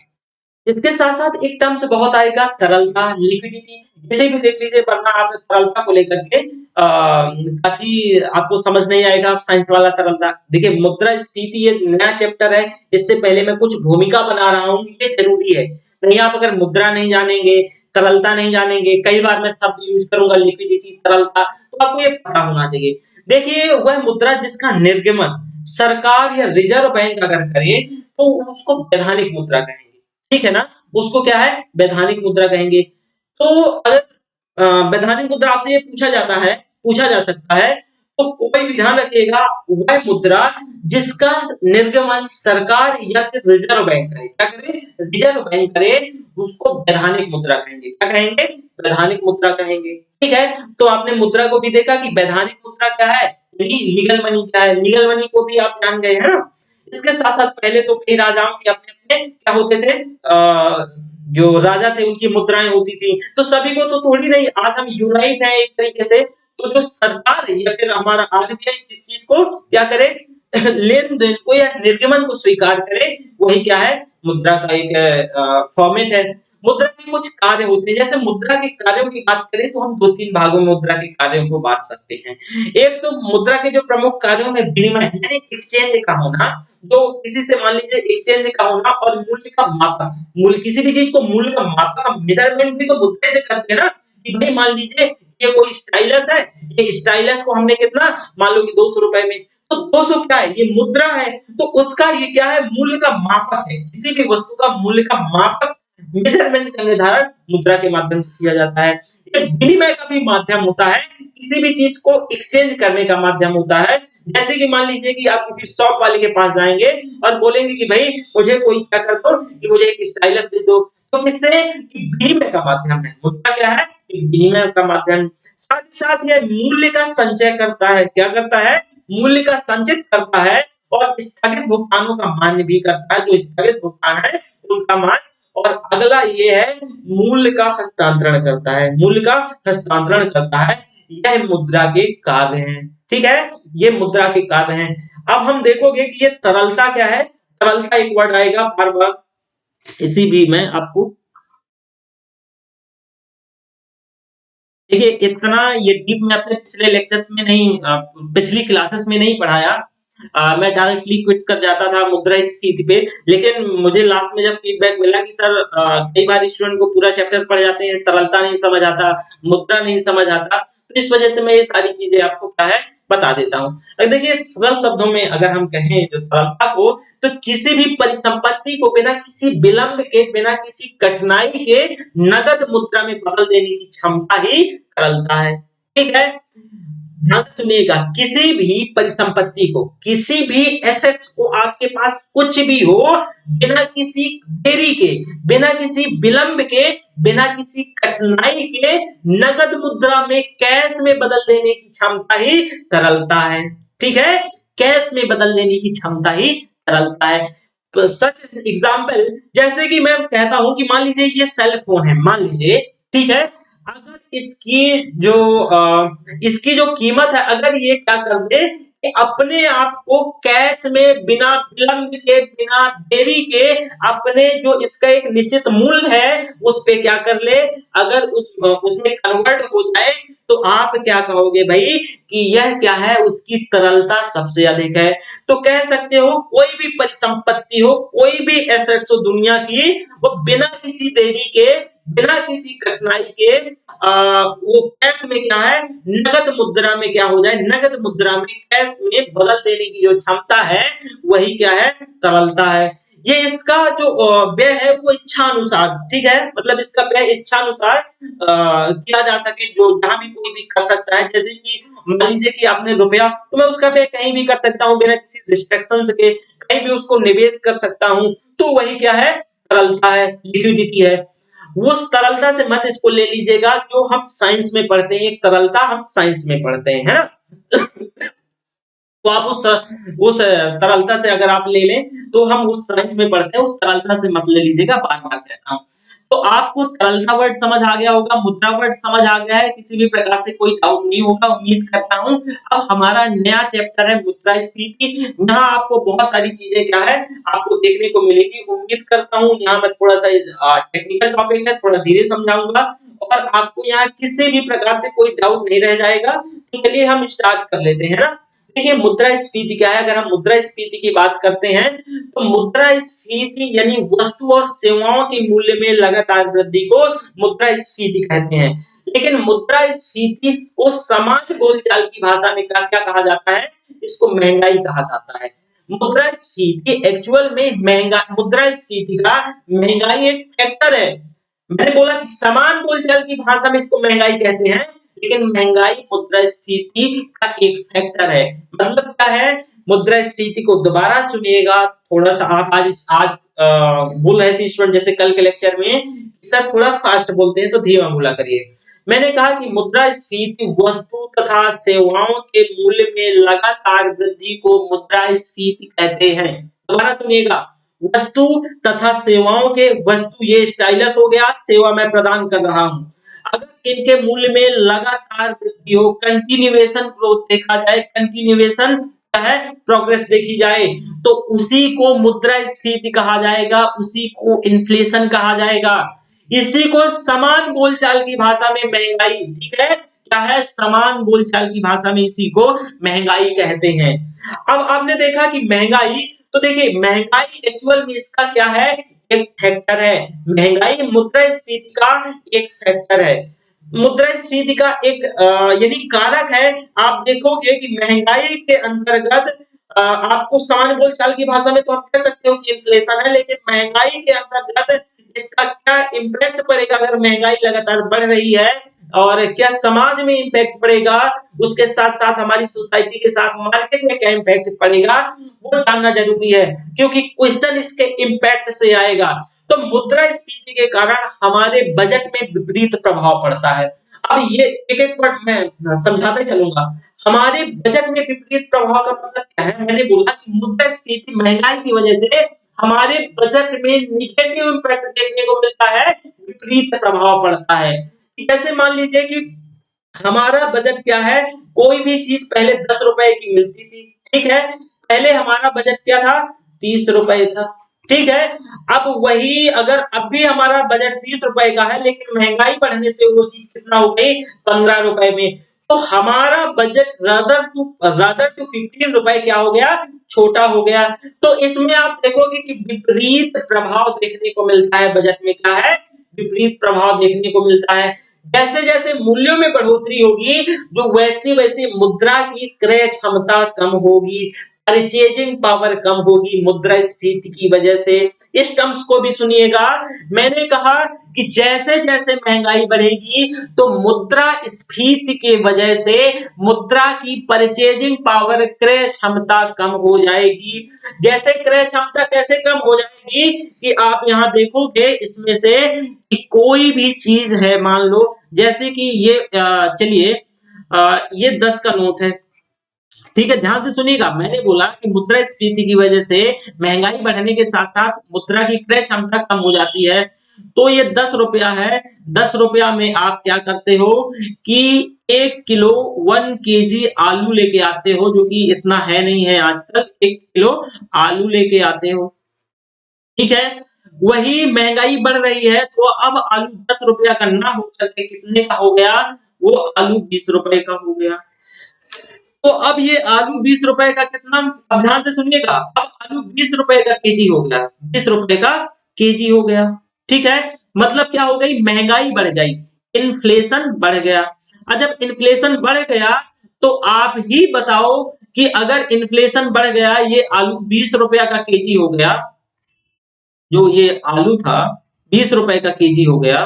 इसके साथ-साथ एक टर्म्स बहुत आएगा तरलता, लिक्विडिटी इसे भी देख लीजिए वरना आप तरलता को लेकर के काफ़ी आपको समझ नहीं आएगा साइंस वाला तरलता। देखिए मुद्रास्फीति ये नया चैप्टर है, इससे पहले मैं कुछ भूमिका बना रहा हूँ, ये ज़रूरी है। नहीं आप अगर मुद्रा नहीं जानेंगे, तरलता नहीं जानेंगे, कई बार मैं शब्द यूज़ करूँगा लिक्विडिटी, तरलता, तो आपको ये पता होना चाहिए। देखिए वह मुद्रा जिसका निर्गमन सरकार या रिज़र्व बैंक अगर करे, तो उसको वैधानिक मुद्रा कहेंगे। ठीक है ना? उसको क्या है? वैधानिक मुद्रा कहेंगे। तो अगर वैधानिक मुद्रा आपसे ये पूछा जा सकता है, तो कोई भी ध्यान रखिएगा वह मुद्रा जिसका निर्गमन सरकार या फिर रिज़र्व बैंक करे। क्या करे? रिज़र्व बैंक करे, उसको वैधानिक मुद्रा कहेंगे। क्या कहेंगे? वैधानिक मुद्रा कहेंगे। ठीक है? तो आपने मुद्रा को भी देखा कि वैधानिक मुद्रा क्या है? लीगल मनी क्या है? लीगल मनी को भी आप जान गए हैं ना? इसके साथ-साथ पहले तो कई राजाओं के अपने-अपने क्या होते थे जो राजा थे उनकी मुद्राएँ होती थी। तो सभी को तो थोड़ी नहीं आज हम यूनाइट हैं एक तरीके से, तो जो सरकार है या फिर हमारा आरबीआई किस चीज़ को क्या करे लेन-देन को या निर्गमन को स्वीकार करे, वही क्या है? मुद्रा का एक फॉर्मेट है। मुद्रा के कुछ कार्य होते हैं, जैसे मुद्रा के कार्यों की बात करें तो हम 2-3 भागों में मुद्रा के कार्यों को बाँट सकते हैं। एक तो मुद्रा के जो प्रमुख कार्यों में विनिमय यानी एक्सचेंज का होना, जो किसी से मान लीजिए एक्सचेंज का होना और मूल्य का मापक। मूल्य किसी भी चीज़ को मूल्य का मापक हम मेज़रमेंट भी तो मुद्रे से करते हैं ना, कि भाई मान लीजिए ये कोई स्टाइलस है, ये स्टाइलस को हमने कितना मान लो कि 200 रुपए में, तो 200 क्या है, ये मुद्रा है, तो उसका ये क्या है, मूल्य का मापक है। किसी भी वस्तु का मूल्य का मापक, मेजरमेंट का निर्धारण मुद्रा के माध्यम से किया जाता है। ये विनिमय का भी माध्यम होता है, किसी भी चीज को एक्सचेंज करने का माध्यम होता है। जैसे कि मान लीजिए कि आप किसी शॉप वाले के पास जाएंगे और बोलेंगे कि भाई मुझे कोई क्या कर दो, कि मुझे एक स्टाइलस दे दो, तो किससे, कि विनिमय का माध्यम है। मुद्रा क्या है, विनिमय का माध्यम। साथ ही साथ यह मूल्य का संचय करता है। क्या करता है, मूल्य का संचित करता है और स्थगित भुगतानों का मान भी करता है। जो स्थगित भुगतान है उनका मान। और अगला ये है, मूल्य का हस्तांतरण करता है, मूल्य का हस्तांतरण करता है। यह मुद्रा के कार्य हैं, ठीक है, ये मुद्रा के कार्य हैं। अब हम देखोगे कि ये तरलता क्या है। तरलता एक वर्ड आएगा बार बार, इसी भी मैं आपको, देखिए इतना ये डीप में अपने पिछले लेक्चर्स में नहीं, पिछली क्लासेस में नहीं पढ़ाया। मैं डायरेक्टली क्विट कर जाता था मुद्रास्फीति पे, लेकिन मुझे लास्ट में जब फीडबैक मिला कि सर कई बार स्टूडेंट को पूरा चैप्टर पढ़ जाते हैं, तरलता नहीं समझ आता, मुद्रा नहीं समझ आता, तो इस वजह से मैं ये सारी चीजें आपको क्या है बता देता हूँ। अब देखिए सरल शब्दों में अगर हम कहें जो तरलता को, तो किसी भी परिसंपत्ति को बिना किसी विलंब के, बिना किसी कठिनाई के नगद मुद्रा में बदल देने की क्षमता ही तरलता है, ठीक है। ध्यान से सुनिएगा, किसी भी परिसंपत्ति को, किसी भी एसेट्स को आपके पास कुछ भी हो, बिना किसी देरी के, बिना किसी विलंब के, बिना किसी कठिनाई के नगद मुद्रा में, कैश में बदल देने की क्षमता ही तरलता है, ठीक है। कैश में बदल देने की क्षमता ही तरलता है। तो सच एग्जाम्पल, जैसे कि मैं कहता हूं कि मान लीजिए ये सेल फोन है, मान लीजिए, ठीक है। अगर इसकी जो कीमत है, अगर ये क्या कर दे कि अपने आप को कैश में बिना विलंब के, बिना देरी के, अपने जो इसका एक निश्चित मूल्य है उस पे क्या कर ले, अगर उसमें कन्वर्ट हो जाए, तो आप क्या कहोगे भाई कि यह क्या है, उसकी तरलता सबसे अधिक है। तो कह सकते हो कोई भी परिसंपत्ति हो, कोई भी एसेट्स हो दुनिया की, वो बिना किसी देरी के, बिना किसी कठिनाई के वो कैश में क्या है, नगद मुद्रा में क्या हो जाए, नगद मुद्रा में, कैश में बदल देने की जो क्षमता है, वही क्या है, तरलता है। ये इसका जो व्यय है वो इच्छा अनुसार, ठीक है, मतलब इसका व्यय इच्छा अनुसार किया जा सके, जो जहां भी कोई भी कर सकता है। जैसे कि मान लीजिए कि आपने रुपया, तो मैं उसका व्यय कहीं भी कर सकता हूँ बिना किसी रिस्ट्रिक्शन के, कहीं भी उसको निवेश कर सकता हूँ, तो वही क्या है, तरलता है, लिक्विडिटी है। वो उस तरलता से मत इसको ले लीजिएगा जो हम साइंस में पढ़ते हैं, तरलता हम साइंस में पढ़ते हैं, है ना। तो आप उस तरलता से अगर आप ले लें, तो हम उस साइंस में पढ़ते हैं, उस तरलता से मत ले लीजिएगा, बार बार कहता हूं। तो आपको तरलता वर्ड समझ आ गया होगा, मुद्रा वर्ड समझ आ गया है, किसी भी प्रकार से कोई डाउट नहीं होगा उम्मीद करता हूं। अब हमारा नया चैप्टर है मुद्रास्फीति, यहाँ आपको बहुत सारी चीजें क्या है आपको देखने को मिलेगी। उम्मीद करता हूँ यहाँ मैं थोड़ा सा टेक्निकल टॉपिक है, थोड़ा धीरे समझाऊंगा और आपको यहाँ किसी भी प्रकार से कोई डाउट नहीं रह जाएगा। तो चलिए हम स्टार्ट कर लेते हैं ना। देखिए मुद्रास्फीति क्या है। अगर हम मुद्रास्फीति की बात करते हैं, तो मुद्रास्फीति यानी वस्तु और सेवाओं के मूल्य में लगातार वृद्धि को मुद्रास्फीति कहते हैं। लेकिन मुद्रास्फीति को सामान्य बोलचाल की भाषा में क्या क्या कहा जाता है, इसको महंगाई कहा जाता है। मुद्रास्फीति एक्चुअल में मुद्रास्फीति का महंगाई एक फैक्टर है। मैंने बोला कि समान बोलचाल की भाषा में इसको महंगाई कहते हैं, लेकिन महंगाई मुद्रास्फीति का एक फैक्टर है। मतलब क्या है, मुद्रास्फीति को दोबारा सुनिएगा थोड़ा सा। आप आज बोल रहे थे स्टूडेंट, जैसे कल के लेक्चर में सर थोड़ा फास्ट बोलते हैं तो धीमा बोला करिए। मैंने कहा कि मुद्रास्फीति वस्तु तथा सेवाओं के मूल्य में लगातार वृद्धि को मुद्रास्फीति कहते हैं। दोबारा सुनिएगा, वस्तु तथा सेवाओं के, वस्तु ये स्टाइलस हो गया, सेवा मैं प्रदान कर रहा हूं, अगर इनके मूल्य में लगातार वृद्धि हो, कंटिन्यूएशन ग्रोथ देखा जाए, कंटिन्यूएशन क्या है, प्रोग्रेस देखी जाए, तो उसी को मुद्रास्फीति कहा जाएगा, उसी को इन्फ्लेशन कहा जाएगा, इसी को समान बोलचाल की भाषा में महंगाई, ठीक है, क्या है, समान बोलचाल की भाषा में इसी को महंगाई कहते हैं। अब आपने देखा कि महंगाई, तो देखिए महंगाई एक्चुअल में इसका क्या है, एक फैक्टर है। महंगाई मुद्रास्फीति का एक फैक्टर है। मुद्रास्फीति का एक यानी कारक है। आप देखोगे कि महंगाई के अंतर्गत आपको सामान्य बोलचाल की भाषा में तो आप कह सकते हो कि इन्फ्लेशन है, लेकिन महंगाई के अंतर्गत इसका क्या इम्पैक्ट पड़ेगा अगर महंगाई लगातार बढ़ रही है, और क्या समाज में इम्पैक्ट पड़ेगा, उसके साथ साथ हमारी सोसाइटी के साथ मार्केट में क्या इम्पैक्ट पड़ेगा, वो जानना जरूरी है, क्योंकि क्वेश्चन इसके इम्पैक्ट से आएगा। तो मुद्रास्फीति के कारण हमारे बजट में विपरीत प्रभाव पड़ता है। अब ये एक एक पॉइंट मैं समझाते चलूंगा। हमारे बजट में विपरीत प्रभाव का मतलब क्या है? मैंने बोला कि मुद्रास्फीति महंगाई की वजह से हमारे बजट में निगेटिव इम्पैक्ट देखने को मिलता है, विपरीत प्रभाव पड़ता है। जैसे मान लीजिए कि हमारा बजट क्या है, कोई भी चीज पहले 10 रुपए की मिलती थी, ठीक है? पहले हमारा बजट क्या था? 30 रुपए था, ठीक है? अब वही अगर अब भी हमारा बजट 30 रुपए का है, लेकिन महंगाई बढ़ने से वो चीज कितना हो गई? 15 रुपए में। तो हमारा बजट रादर टू 15 रुपए क्या हो गया? छोटा हो गया। तो इसमें आप देखोगे कि विपरीत प्रभाव देखने को मिलता है। बजट में क्या है? विपरीत प्रभाव देखने को मिलता है। जैसे जैसे मूल्यों में बढ़ोतरी होगी, जो वैसी वैसी मुद्रा की क्रय क्षमता कम होगी, परचेजिंग पावर कम होगी मुद्रास्फीति की वजह से। इस टर्म्स को भी सुनिएगा। मैंने कहा कि जैसे जैसे महंगाई बढ़ेगी, तो मुद्रास्फीति की वजह से मुद्रा की परचेजिंग पावर, क्रय क्षमता कम हो जाएगी। जैसे क्रय क्षमता कैसे कम हो जाएगी कि आप यहाँ देखोगे इसमें से कि कोई भी चीज है, मान लो जैसे कि ये चलिए ये 10 का नोट है, ठीक है? ध्यान से सुनिएगा। मैंने बोला कि मुद्रास्फीति की वजह से महंगाई बढ़ने के साथ साथ मुद्रा की क्रय क्षमता कम हो जाती है। तो ये 10 रुपया है, 10 रुपया में आप क्या करते हो कि 1 किलो 1 केजी आलू लेके आते हो, जो कि इतना है नहीं है आजकल। 1 किलो आलू लेके आते हो, ठीक है? वही महंगाई बढ़ रही है, तो अब आलू 10 रुपया का ना होकर के कितने का हो गया? वो आलू 20 रुपए का हो गया। तो अब ये आलू 20 रुपए का कितना? अब ध्यान से सुनिएगा। अब आलू 20 रुपए का केजी हो गया, 20 रुपए का केजी हो गया, ठीक है? मतलब क्या हो गई? महंगाई बढ़ गई, इन्फ्लेशन बढ़ गया। और जब इन्फ्लेशन बढ़ गया, तो आप ही बताओ कि अगर इन्फ्लेशन बढ़ गया, ये आलू 20 रुपया का केजी हो गया, जो ये आलू था 20 रुपए का केजी हो गया,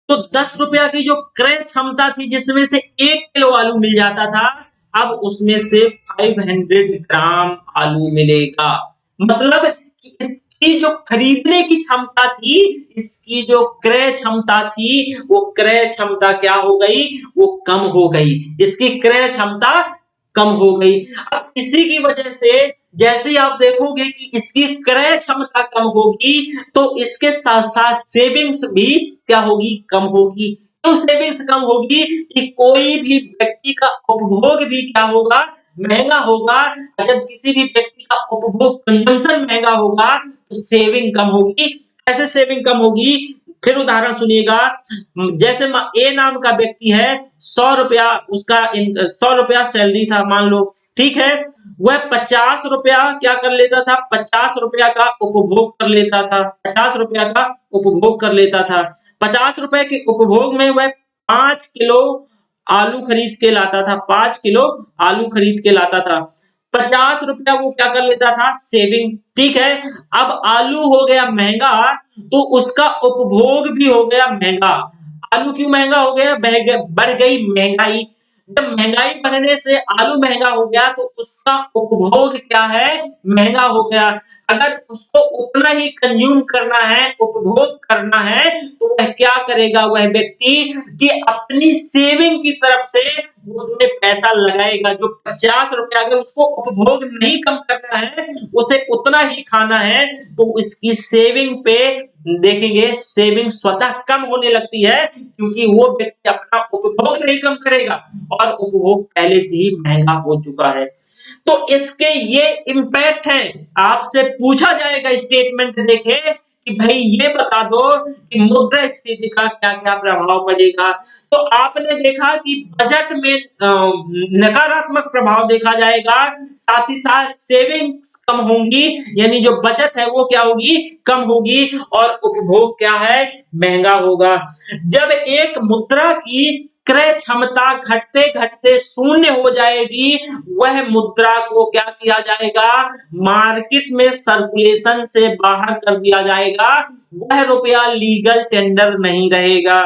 तो 10 रुपया की जो क्रय क्षमता थी, जिसमें से 1 किलो आलू मिल जाता था, अब उसमें से 500 ग्राम आलू मिलेगा। मतलब कि इसकी जो खरीदने की क्षमता थी, इसकी जो क्रय क्षमता थी, वो क्रय क्षमता क्या हो गई? वो कम हो गई। इसकी क्रय क्षमता कम हो गई। अब इसी की वजह से जैसे ही आप देखोगे कि इसकी क्रय क्षमता कम होगी, तो इसके साथ-साथ सेविंग्स भी क्या होगी? कम होगी। क्यों सेविंग्स कम होगी? कि कोई भी व्यक्ति का उपभोग भी क्या होगा? महँगा होगा। जब किसी भी व्यक्ति का उपभोग, कंजम्पशन महँगा होगा, तो सेविंग कम होगी। कैसे सेविंग कम होगी? फिर उदाहरण सुनिएगा। जैसे ए नाम का व्यक्ति है, 100 रुपया उसका 100 रुपया सैलरी था मान लो, ठीक है? वह 50 रुपया क्या कर लेता था? 50 रुपया का उपभोग कर लेता था, 50 रुपया का उपभोग कर लेता था। 50 रुपए के उपभोग में वह 5 किलो आलू खरीद के लाता था, 5 किलो आलू खरीद के लाता था। 50 रुपया वो क्या कर लेता था? सेविंग, ठीक है? अब आलू हो गया महंगा, तो उसका उपभोग भी हो गया महंगा। आलू क्यों महंगा हो गया? बढ़ गई महंगाई। जब महंगाई बढ़ने से आलू महंगा हो गया, तो उसका उपभोग क्या है? महंगा हो गया। अगर उसको उतना ही कंज्यूम करना है, उपभोग करना है, तो वह क्या करेगा? वह व्यक्ति कि अपनी सेविंग की तरफ से उसमें पैसा लगाएगा। जो 50 रुपया, अगर उसको उपभोग नहीं कम करना है, उसे उतना ही खाना है, तो इसकी सेविंग पे देखेंगे, सेविंग स्वतः कम होने लगती है, क्योंकि वो व्यक्ति अपना उपभोग नहीं कम करेगा, और उपभोग पहले से ही महंगा हो चुका है। तो इसके ये इम्पैक्ट है। आपसे पूछा जाएगा स्टेटमेंट, देखे कि भाई ये बता दो कि मुद्रास्फीति का क्या-क्या प्रभाव पड़ेगा। तो आपने देखा कि बजट में नकारात्मक प्रभाव देखा जाएगा, साथ ही साथ सेविंग्स कम होंगी, यानी जो बचत है वो क्या होगी, कम होगी और उपभोग क्या है, महंगा होगा। जब एक मुद्रा की क्रय क्षमता घटते-घटते शून्य हो जाएगी, वह मुद्रा को क्या किया जाएगा, मार्केट में सर्कुलेशन से बाहर कर दिया जाएगा, वह रुपया लीगल टेंडर नहीं रहेगा।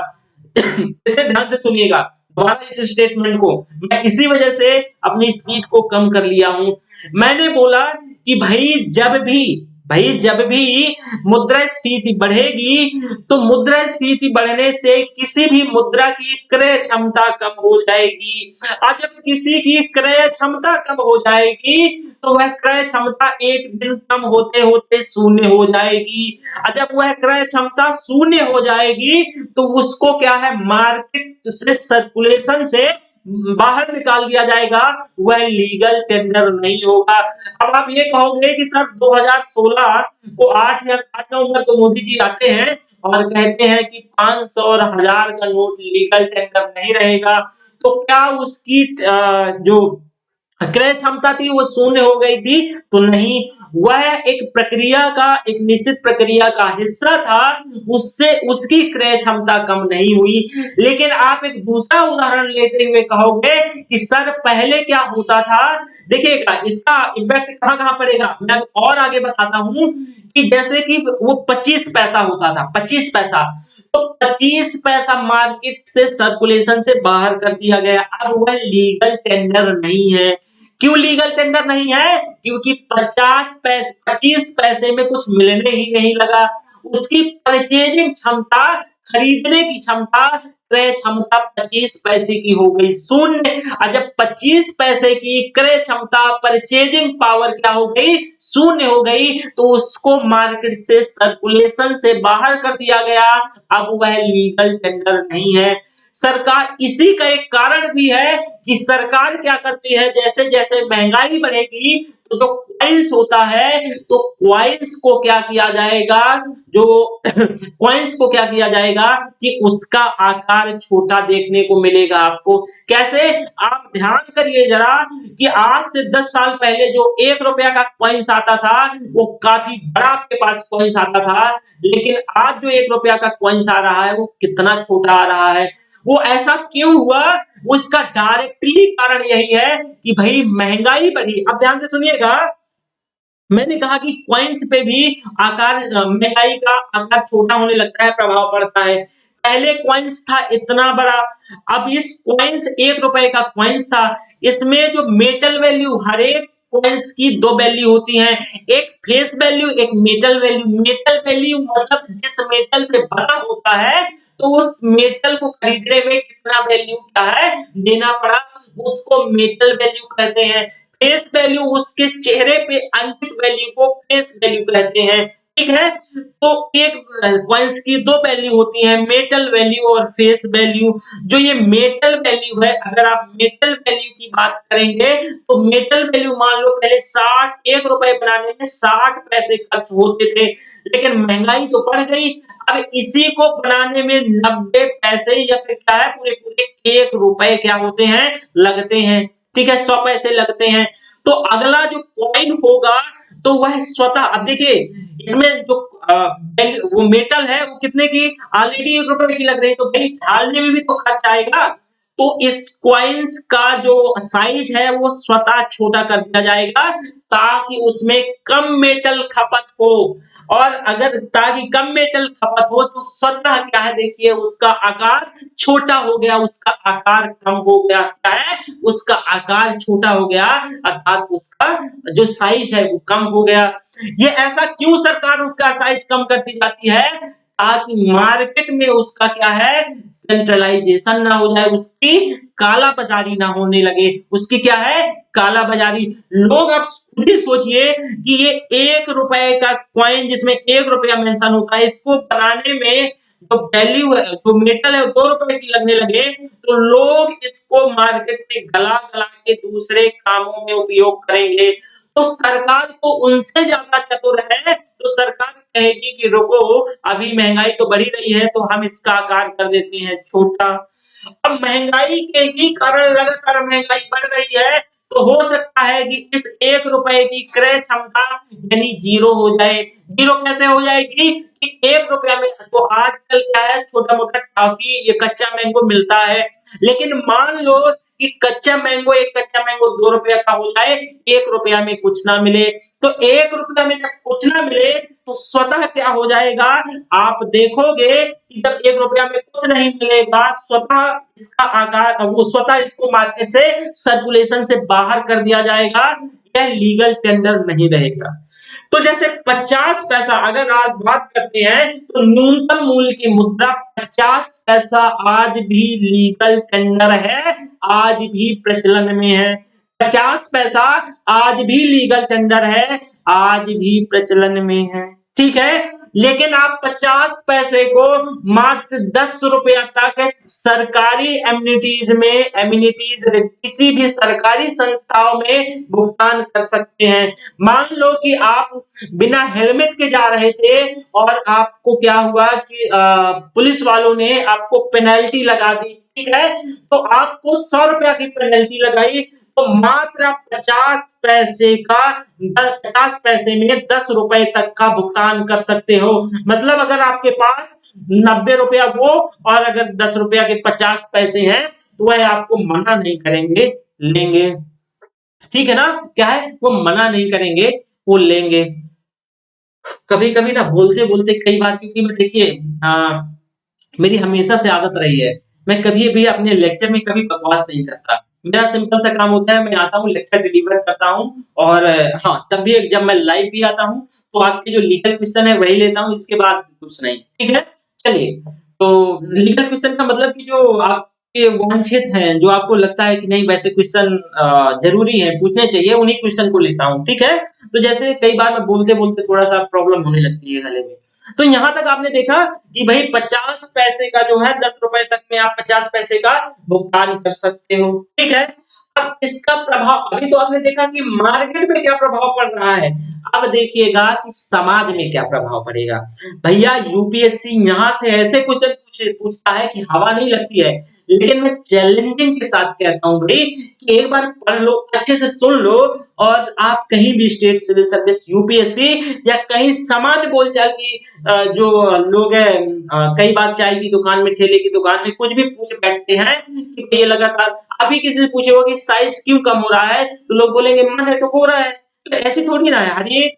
इसे ध्यान से सुनिएगा, दोबारा इस स्टेटमेंट को, मैं इसी वजह से अपनी स्पीड को कम कर लिया हूं। मैंने बोला कि जब भी मुद्रास्फीति बढ़ेगी, तो मुद्रास्फीति बढ़ने से किसी भी मुद्रा की क्रय क्षमता कम हो जाएगी, और जब किसी की क्रय क्षमता कम हो जाएगी, तो वह क्रय क्षमता एक दिन कम होते होते शून्य हो जाएगी, और जब वह क्रय क्षमता शून्य हो जाएगी, तो उसको क्या है, मार्केट से सर्कुलेशन से बाहर निकाल दिया जाएगा, वह लीगल टेंडर नहीं होगा। अब आप ये कहोगे कि सर 2016 को 8 नवंबर को मोदी जी आते हैं और कहते हैं कि 500 और 1000 का नोट लीगल टेंडर नहीं रहेगा, तो क्या उसकी जो क्रय क्षमता थी वो शून्य हो गई थी? तो नहीं, वह एक निश्चित प्रक्रिया का हिस्सा था, उससे उसकी क्रय क्षमता कम नहीं हुई। लेकिन आप एक दूसरा उदाहरण लेते हुए कहोगे कि सर पहले क्या होता था, देखिएगा इसका इम्पैक्ट कहां-कहां पड़ेगा, मैं और आगे बताता हूं कि जैसे कि वो 25 पैसा होता था, 25 पैसा, तो 25 पैसा मार्केट से सर्कुलेशन से बाहर कर दिया गया, अब वह लीगल टेंडर नहीं है। क्यों लीगल टेंडर नहीं है? क्योंकि 25 पैसे में कुछ मिलने ही नहीं लगा, उसकी परचेजिंग क्षमता, खरीदने की क्षमता, क्रय क्षमता 25 पैसे की हो गई शून्य, और जब 25 पैसे की क्रय क्षमता, परचेजिंग पावर क्या हो गई, शून्य हो गई, तो उसको मार्केट से सर्कुलेशन से बाहर कर दिया गया, अब वह लीगल टेंडर नहीं है। सरकार, इसी का एक कारण भी है कि सरकार क्या करती है, जैसे जैसे महंगाई बढ़ेगी, तो जो कॉइन्स होता है, तो कॉइन्स को क्या किया जाएगा, जो कॉइन्स को क्या किया जाएगा कि उसका आकार छोटा देखने को मिलेगा आपको। कैसे? आप ध्यान करिए जरा कि आज से 10 साल पहले जो 1 रुपया का कॉइन्स आता था, वो काफी बड़ा आपके पास कॉइन्स आता था, लेकिन आज जो 1 रुपया का कॉइन्स आ रहा है, वो कितना छोटा आ रहा है। वो ऐसा क्यों हुआ? वो इसका डायरेक्टली कारण यही है कि भाई महंगाई बढ़ी। अब ध्यान से सुनिएगा, मैंने कहा कि कॉइन्स पे भी महंगाई का आकार छोटा होने लगता है, प्रभाव पड़ता है। पहले कॉइन्स था इतना बड़ा, अब इस कॉइन्स 1 रुपए का कॉइन्स था, इसमें जो मेटल वैल्यू, हर एक कॉइन्स की 2 वैल्यू होती हैं, एक फेस वैल्यू, एक मेटल वैल्यू। मेटल वैल्यू मतलब जिस मेटल से बना होता है, तो उस मेटल को खरीदने में कितना वैल्यू क्या है, देना पड़ा, उसको मेटल वैल्यू कहते हैं। फेस वैल्यू, उसके चेहरे पे अंकित वैल्यू को फेस वैल्यू कहते हैं, ठीक है। तो एक कॉइन्स की 2 वैल्यू होती है, मेटल वैल्यू और फेस वैल्यू। जो ये मेटल वैल्यू है, अगर आप मेटल वैल्यू की बात करेंगे, तो मेटल वैल्यू मान लो पहले 1 रुपए बनाने में 60 पैसे खर्च होते थे, लेकिन महंगाई तो बढ़ गई, अब इसी को बनाने में 90 पैसे या फिर क्या है, पूरे पूरे 1 रुपए क्या होते हैं, लगते हैं, ठीक है, 100 पैसे लगते हैं। तो अगला जो कॉइन होगा, तो वह स्वतः, अब देखिए इसमें जो वो मेटल है, वो कितने की, ऑलरेडी 1 रुपए की लग रही है, तो भाई ढालने में भी तो खर्च आएगा, तो इस कॉइन्स का जो साइज है, वो स्वतः छोटा कर दिया जाएगा, ताकि उसमें कम मेटल खपत हो, और अगर ताकि कम मेटल खपत हो, तो स्वतः क्या है, देखिए उसका आकार छोटा हो गया, उसका आकार कम हो गया, क्या है, उसका आकार छोटा हो गया, अर्थात उसका जो साइज है वो कम हो गया। ये ऐसा क्यों सरकार उसका साइज कम करती जाती है, ताकि मार्केट में उसका क्या है, सेंट्रलाइजेशन ना हो जाए, उसकी काला बाजारी ना होने लगे, उसकी क्या है, काला बाजारी। लोग अब खुद ही सोचिए कि ये 1 रुपए का कॉइन, जिसमें 1 रुपया मेंशन होता है, इसको बनाने में जो वैल्यू है, जो मेटल है, 2 रुपए की लगने लगे, तो लोग इसको मार्केट में गला गला के दूसरे कामों में उपयोग करेंगे। तो सरकार तो उनसे ज्यादा चतुर है, तो सरकार कहेगी कि रुको, अभी महंगाई तो बढ़ी रही है तो हम इसका आकार कर देते हैं छोटा। अब महंगाई के ही कारण लगातार महंगाई बढ़ रही है, तो हो सकता है कि इस 1 रुपए की क्रय क्षमता यानी जीरो हो जाए। जीरो कैसे हो जाएगी कि 1 रुपया में तो आजकल क्या है, छोटा-मोटा टॉफी ये कच्चा मैंगो मिलता है। लेकिन मान लो कि एक कच्चा मैंगो 2 रुपया का हो जाए, 1 रुपया में कुछ ना मिले। तो 1 रुपया में जब कुछ ना मिले तो स्वतः क्या हो जाएगा, आप देखोगे कि जब 1 रुपया में कुछ नहीं मिलेगा, स्वतः इसका आकार वो स्वतः इसको मार्केट से सर्कुलेशन से बाहर कर दिया जाएगा, यह लीगल टेंडर नहीं रहेगा। तो जैसे 50 पैसा अगर आज बात करते हैं तो न्यूनतम मूल्य की मुद्रा 50 पैसा आज भी लीगल टेंडर है, आज भी प्रचलन में है। 50 पैसा आज भी लीगल टेंडर है, आज भी प्रचलन में है। ठीक है, लेकिन आप 50 पैसे को मात्र 10 रुपया तक सरकारी एमिनिटीज किसी भी सरकारी संस्थाओं में भुगतान कर सकते हैं। मान लो कि आप बिना हेलमेट के जा रहे थे और आपको क्या हुआ कि पुलिस वालों ने आपको पेनल्टी लगा दी, ठीक है, तो आपको 100 रुपया की पेनल्टी लगाई, तो मात्र 50 पैसे में 10 रुपए तक का भुगतान कर सकते हो। मतलब अगर आपके पास 90 रुपया वो और अगर 10 रुपया के 50 पैसे हैं तो वह आपको मना नहीं करेंगे, लेंगे। ठीक है ना, क्या है, वो मना नहीं करेंगे, वो लेंगे। कभी कभी ना बोलते बोलते कई बार, क्योंकि मैं देखिए मेरी हमेशा से आदत रही है, मैं कभी भी अपने लेक्चर में कभी बकवास नहीं करता। मेरा सिंपल सा काम होता है, मैं आता हूँ लेक्चर डिलीवर करता हूँ और हाँ, तब भी जब मैं लाइव भी आता हूँ तो आपके जो लीगल क्वेश्चन है वही लेता हूँ, इसके बाद कुछ नहीं। ठीक है, चलिए, तो लीगल क्वेश्चन का मतलब कि जो आपके वांछित हैं, जो आपको लगता है कि नहीं वैसे क्वेश्चन जरूरी है, पूछने चाहिए, उन्हीं क्वेश्चन को लेता हूँ। ठीक है, तो जैसे कई बार मैं बोलते बोलते थोड़ा सा प्रॉब्लम होने लगती है गले में, तो यहां तक आपने देखा कि भाई 50 पैसे का जो है 10 रुपए तक में आप 50 पैसे का भुगतान कर सकते हो। ठीक है, अब इसका प्रभाव अभी तो आपने देखा कि मार्केट में क्या प्रभाव पड़ रहा है, अब देखिएगा कि समाज में क्या प्रभाव पड़ेगा। भैया यूपीएससी यहां से ऐसे क्वेश्चन पूछता है कि हवा नहीं लगती है, लेकिन मैं चैलेंजिंग के साथ कहता हूं भाई कि एक बार पढ़ लो, अच्छे से सुन लो, और आप कहीं भी स्टेट सिविल सर्विस यूपीएससी या कहीं सामान्य बोलचाल की जो लोग हैं, कई बार चाय की दुकान में, ठेले की दुकान में कुछ भी पूछ बैठते हैं कि ये लगातार, अभी किसी से पूछे हो कि साइज क्यों कम हो रहा है, तो लोग बोलेंगे मन है तो हो रहा है। तो ऐसी थोड़ी ना है, हर एक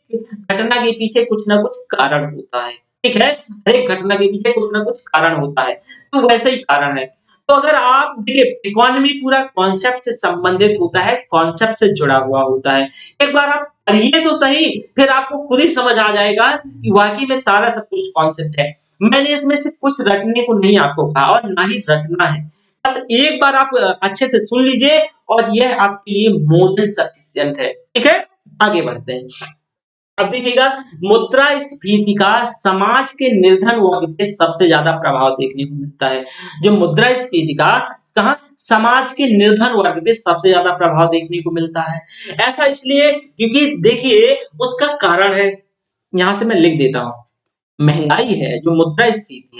घटना के पीछे कुछ ना कुछ कारण होता है। ठीक है, हर एक घटना के पीछे कुछ ना कुछ कारण होता है, तो वैसे ही कारण है। तो अगर आप देखिए, इकोनॉमी पूरा कॉन्सेप्ट से संबंधित होता है, कॉन्सेप्ट से जुड़ा हुआ होता है। एक बार आप पढ़िए तो सही, फिर आपको खुद ही समझ आ जाएगा कि वाकई में सारा सब कुछ कॉन्सेप्ट है। मैंने इसमें से कुछ रटने को नहीं आपको कहा और ना ही रटना है, बस एक बार आप अच्छे से सुन लीजिए और यह आपके लिए मोर देन सफिशिएंट है। ठीक है, आगे बढ़ते हैं। अब देखिएगा, मुद्रास्फीति का समाज के निर्धन वर्ग पे सबसे ज्यादा प्रभाव देखने को मिलता है। जो मुद्रास्फीति का कहा समाज के निर्धन वर्ग पे सबसे ज्यादा प्रभाव देखने को मिलता है। ऐसा इसलिए क्योंकि देखिए उसका कारण है, यहां से मैं लिख देता हूं, महंगाई है, जो मुद्रास्फीति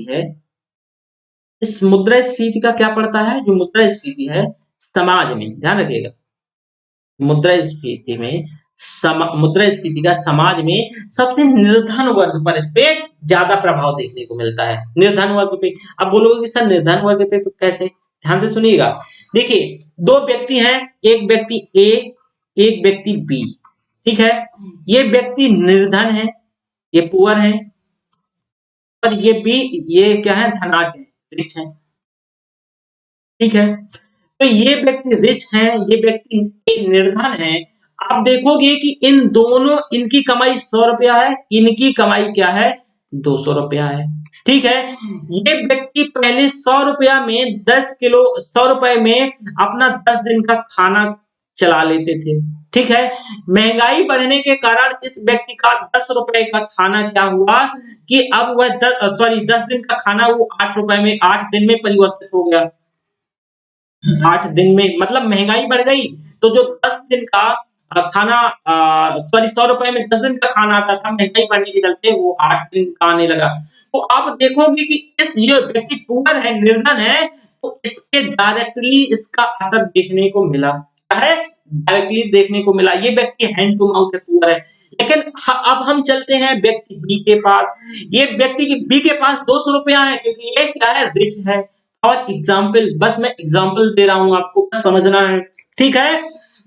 है, इस मुद्रास्फीति का क्या पड़ता है, जो मुद्रास्फीति है समाज में, ध्यान रखिएगा, मुद्रास्फीति का समाज में सबसे निर्धन वर्ग पर इस पे ज्यादा प्रभाव देखने को मिलता है। निर्धन वर्ग पे, अब बोलोगे कि सर निर्धन वर्ग पे कैसे, ध्यान से सुनिएगा। देखिए, दो व्यक्ति हैं, एक व्यक्ति ए, एक व्यक्ति बी। ठीक है, ये व्यक्ति निर्धन है, ये पुअर है, और ये बी, ये क्या है, धनाढ्य है, रिच है। ठीक है, तो ये व्यक्ति रिच है, ये व्यक्ति निर्धन है। आप देखोगे कि इन दोनों, इनकी कमाई 100 रुपया है, इनकी कमाई क्या है, 200 रुपया है। ठीक है, ये व्यक्ति पहले 100 रुपया में 100 रुपए में अपना 10 दिन का खाना चला लेते थे। ठीक है, महंगाई बढ़ने के कारण इस व्यक्ति का 10 रुपए का खाना क्या हुआ कि अब वह 10 दिन का खाना वो 8 रुपए में, 8 दिन में परिवर्तित हो गया। 8 दिन में, मतलब महंगाई बढ़ गई, तो जो 10 दिन का खाना, सॉरी 100 रुपए में 10 दिन का खाना आता था, महंगाई बढ़ने के चलते वो 8 दिन का आने लगा। तो आप देखोगे कि इस ये व्यक्ति पुअर है, निर्धन है, तो इस पे डायरेक्टली इसका असर देखने को मिला। क्या है? डायरेक्टली देखने को मिला। ये व्यक्ति हैंड टू माउथ पुअर है। लेकिन अब हम चलते हैं व्यक्ति बी के पास। ये व्यक्ति की बी के पास 200 रुपया है, क्योंकि ये क्या है? रिच है। और एग्जाम्पल, बस मैं एग्जाम्पल दे रहा हूं, आपको समझना है, ठीक है?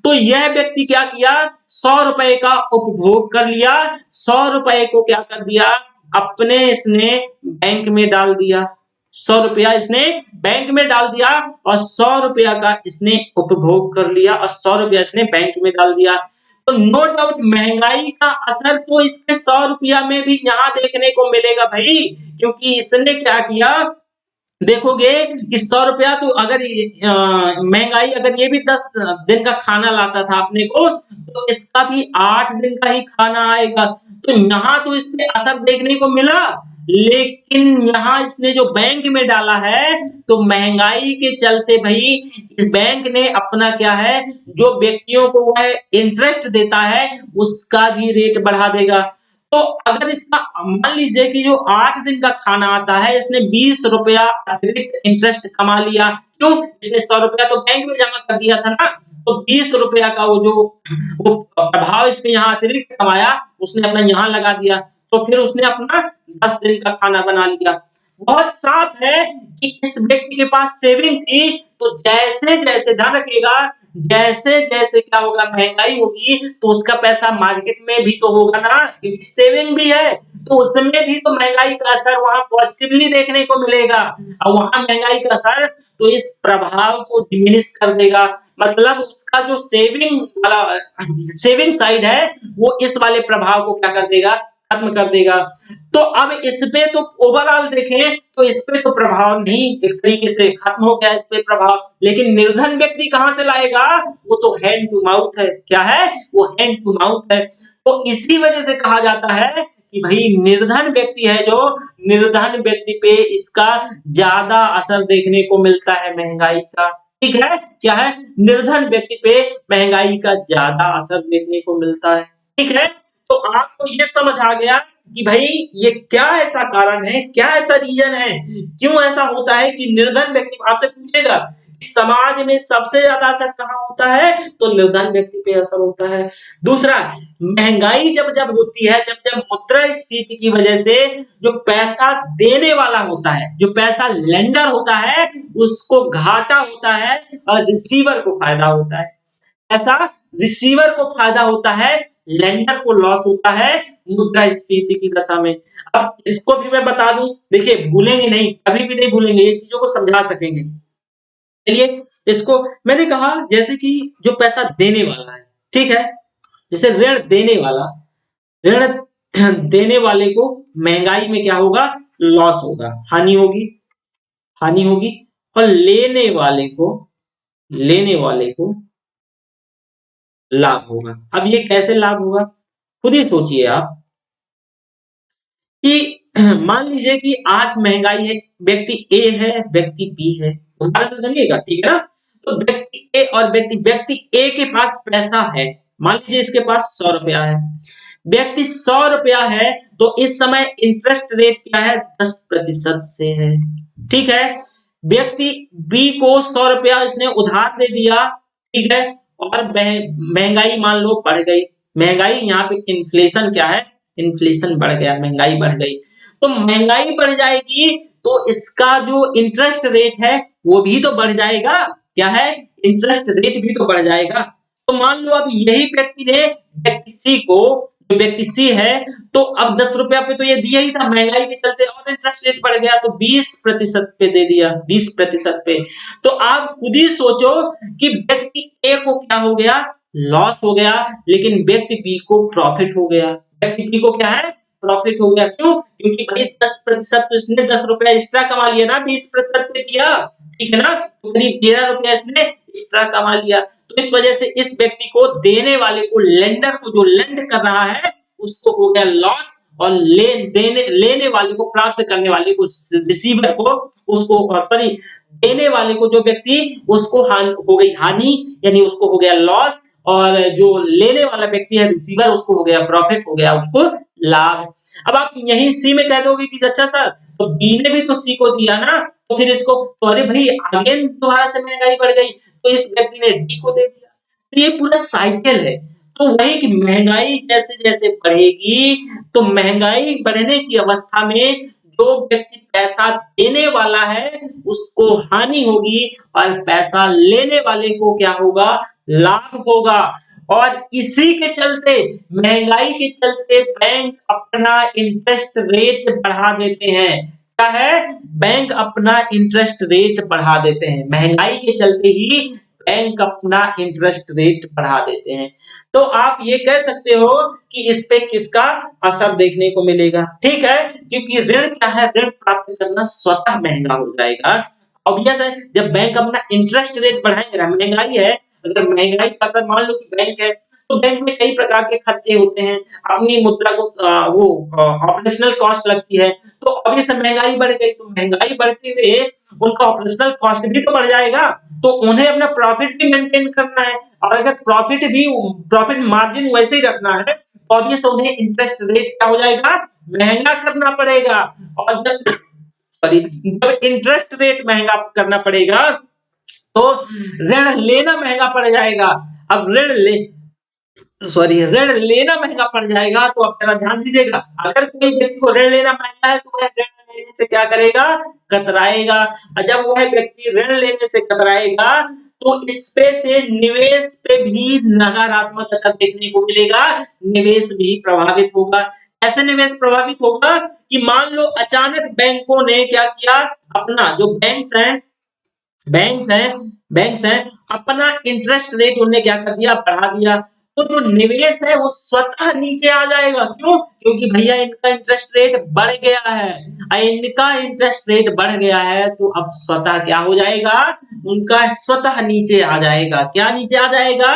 तो यह व्यक्ति क्या किया? 100 रुपए का उपभोग कर लिया। 100 रुपए को क्या कर दिया? अपने इसने बैंक में डाल दिया। 100 रुपया इसने बैंक में डाल दिया और 100 रुपया का इसने उपभोग कर लिया और 100 रुपया इसने बैंक में डाल दिया। तो नो डाउट महंगाई का असर तो इसके 100 रुपया में भी यहाँ देखने को मिलेगा भाई, क्योंकि इसने क्या किया? देखोगे कि 100 रुपया तो अगर महंगाई अगर ये भी 10 दिन का खाना लाता था अपने को, तो इसका भी 8 दिन का ही खाना आएगा। तो यहाँ तो इस पे असर देखने को मिला, लेकिन यहाँ इसने जो बैंक में डाला है, तो महंगाई के चलते भाई इस बैंक ने अपना क्या है, जो व्यक्तियों को वह इंटरेस्ट देता है उसका भी रेट बढ़ा देगा। तो अगर इसका मान लीजिए कि जो 8 दिन का खाना आता है, इसने 20 रुपया अतिरिक्त इंटरेस्ट कमा लिया। क्यों? इसने 100 रुपया तो बैंक में जमा कर दिया था ना, तो 20 रुपया का वो प्रभाव इसने यहाँ अतिरिक्त कमाया, उसने अपना यहाँ लगा दिया, तो फिर उसने अपना 10 दिन का खाना बना लिया। बहुत साफ है कि इस व्यक्ति के पास सेविंग थी, तो जैसे जैसे ध्यान रखिएगा, जैसे जैसे क्या होगा, महंगाई होगी, तो उसका पैसा मार्केट में भी तो होगा ना, क्योंकि सेविंग भी है, तो उसमें भी तो महंगाई का असर वहां पॉजिटिवली देखने को मिलेगा। और वहां महंगाई का असर तो इस प्रभाव को डिमिनिश कर देगा। मतलब उसका जो सेविंग वाला सेविंग साइड है, वो इस वाले प्रभाव को क्या कर देगा? खत्म कर देगा। तो अब इस पे तो ओवरऑल देखें तो इस पे तो प्रभाव नहीं, एक तरीके से खत्म हो गया इस पे प्रभाव। लेकिन निर्धन व्यक्ति कहां से लाएगा? वो तो हैंड टू माउथ है। क्या है? वो हैंड टू माउथ है। तो इसी वजह से कहा जाता है कि भाई निर्धन व्यक्ति है जो, निर्धन व्यक्ति पे इसका ज्यादा असर देखने को मिलता है महंगाई का। ठीक है? क्या है? निर्धन व्यक्ति पे महंगाई का ज्यादा असर देखने को मिलता है। ठीक है? तो आपको ये समझ आ गया कि भाई ये क्या ऐसा कारण है, क्या ऐसा रीजन है, क्यों ऐसा होता है कि निर्धन व्यक्ति, आपसे पूछेगा कि समाज में सबसे ज्यादा असर कहाँ होता है, तो निर्धन व्यक्ति पे असर होता है। दूसरा, महंगाई जब जब होती है, जब जब मुद्रास्फीति की वजह से जो पैसा देने वाला होता है, जो पैसा लेंडर होता है, उसको घाटा होता है और रिसीवर को फायदा होता है। ऐसा रिसीवर को फायदा होता है, लेंडर को लॉस होता है मुद्रास्फीति की दशा में। अब इसको भी मैं बता दूं, देखिए भूलेंगे नहीं, कभी भी नहीं भूलेंगे, ये चीजों को समझा सकेंगे। चलिए, इसको मैंने कहा जैसे कि जो पैसा देने वाला है, ठीक है, जैसे ऋण देने वाला, ऋण देने वाले को महंगाई में क्या होगा? लॉस होगा, हानि होगी, हानि होगी। और लेने वाले को लाभ होगा। अब ये कैसे लाभ होगा? खुद ही सोचिए आप कि मान लीजिए कि आज महंगाई है, व्यक्ति ए है, व्यक्ति बी है, दोबारा से सुनिएगा, ठीक है ना? तो व्यक्ति ए और व्यक्ति ए के पास पैसा है, मान लीजिए इसके पास 100 रुपया है, व्यक्ति 100 रुपया है, तो इस समय इंटरेस्ट रेट क्या है? 10% से है। ठीक है? व्यक्ति बी को 100 रुपया इसने उधार दे दिया, ठीक है, और महंगाई मान लो बढ़ गई, महंगाई यहाँ पे इन्फ्लेशन क्या है? इन्फ्लेशन बढ़ गया, महंगाई बढ़ गई। तो महंगाई बढ़ जाएगी तो इसका जो इंटरेस्ट रेट है वो भी तो बढ़ जाएगा। क्या है? इंटरेस्ट रेट भी तो बढ़ जाएगा। तो मान लो अब यही व्यक्ति ने व्यक्ति सी को, जो व्यक्ति सी है, तो अब 10 रुपया पे तो ये दिया ही था, महंगाई के चलते और इंटरेस्ट रेट बढ़ गया, तो 20% पे दे दिया, 20% पे। तो आप खुद ही सोचो कि व्यक्ति ए को क्या हो गया? लॉस हो गया, लेकिन व्यक्ति बी को प्रॉफिट हो गया। व्यक्ति बी को क्या है? प्रॉफिट हो गया। क्यों? क्योंकि भाई 10% तो इसने 10 रुपया एक्स्ट्रा कमा लिया ना, 20% पे दिया, ठीक है ना? तो करीब 13 रुपया इसने एक्स्ट्रा कमा लिया। तो इस वजह से इस व्यक्ति को, देने वाले को, लेंडर को, जो लेंड कर रहा है, उसको हो गया लॉस, और लेने वाले को, प्राप्त करने वाले को, रिसीवर को, उसको, सॉरी, देने वाले को, जो व्यक्ति, उसको हो गई हानि, यानी उसको हो गया लॉस, और जो लेने वाला व्यक्ति है रिसीवर, उसको हो गया प्रॉफिट, हो गया उसको लाभ। अब आप यही सी में कह दोगे कि अच्छा सर, तो बी ने भी तो सी को दिया ना, तो फिर इसको, तो अरे भाई अगेन दोबारा से महंगाई बढ़ गई, तो इस व्यक्ति ने डी को दे दिया। तो ये पूरा साइकिल है। तो वही कि महंगाई जैसे जैसे बढ़ेगी, तो महंगाई बढ़ने की अवस्था में जो व्यक्ति पैसा देने वाला है उसको हानि होगी, और पैसा लेने वाले को क्या होगा, लाभ होगा। और इसी के चलते, महंगाई के चलते बैंक अपना इंटरेस्ट रेट बढ़ा देते हैं। क्या है, बैंक अपना इंटरेस्ट रेट बढ़ा देते हैं, महंगाई के चलते ही बैंक अपना इंटरेस्ट रेट बढ़ा देते हैं। तो आप ये कह सकते हो कि इस पे किसका असर देखने को मिलेगा, ठीक है, क्योंकि ऋण क्या है, ऋण प्राप्त करना स्वतः महंगा हो जाएगा। ऑब्वियस है, जब बैंक अपना इंटरेस्ट रेट बढ़ाएगा, महंगाई है, अगर महंगाई का असर, मान लो कि बैंक है, तो बैंक में कई प्रकार के खर्चे होते हैं, अपनी मुद्रा को वो ऑपरेशनल कॉस्ट लगती है, तो अभी से महंगाई बढ़ गई, तो महंगाई बढ़ते हुए उनका ऑपरेशनल कॉस्ट भी तो बढ़ जाएगा, तो उन्हें अपना प्रॉफिट भी मेंटेन करना है, और अगर प्रॉफिट मार्जिन वैसे ही रखना है, तो ऑब्वियस उन्हें इंटरेस्ट रेट क्या हो जाएगा, महंगा करना पड़ेगा। और जब इंटरेस्ट रेट महंगा करना पड़ेगा, तो ऋण लेना महंगा पड़ जाएगा। अब ऋण लेना महंगा पड़ जाएगा, तो अब जरा ध्यान दीजिएगा, अगर कोई व्यक्ति को ऋण लेना महंगा है, तो वह ऋण लेने से क्या करेगा, कतराएगा, और जब वह व्यक्ति ऋण लेने से कतराएगा, तो इस पे से निवेश पे भी नकारात्मक असर देखने को मिलेगा, निवेश भी प्रभावित होगा। ऐसे निवेश प्रभावित होगा कि मान लो अचानक बैंकों ने क्या किया, अपना जो बैंक्स हैं अपना इंटरेस्ट रेट उन्होंने क्या कर दिया, बढ़ा दिया, तो जो निवेश है वो स्वतः नीचे आ जाएगा। क्यों? क्योंकि भैया इनका इंटरेस्ट रेट बढ़ गया है, इनका इंटरेस्ट रेट बढ़ गया है, तो अब स्वतः क्या हो जाएगा, उनका स्वतः नीचे आ जाएगा। क्या नीचे आ जाएगा?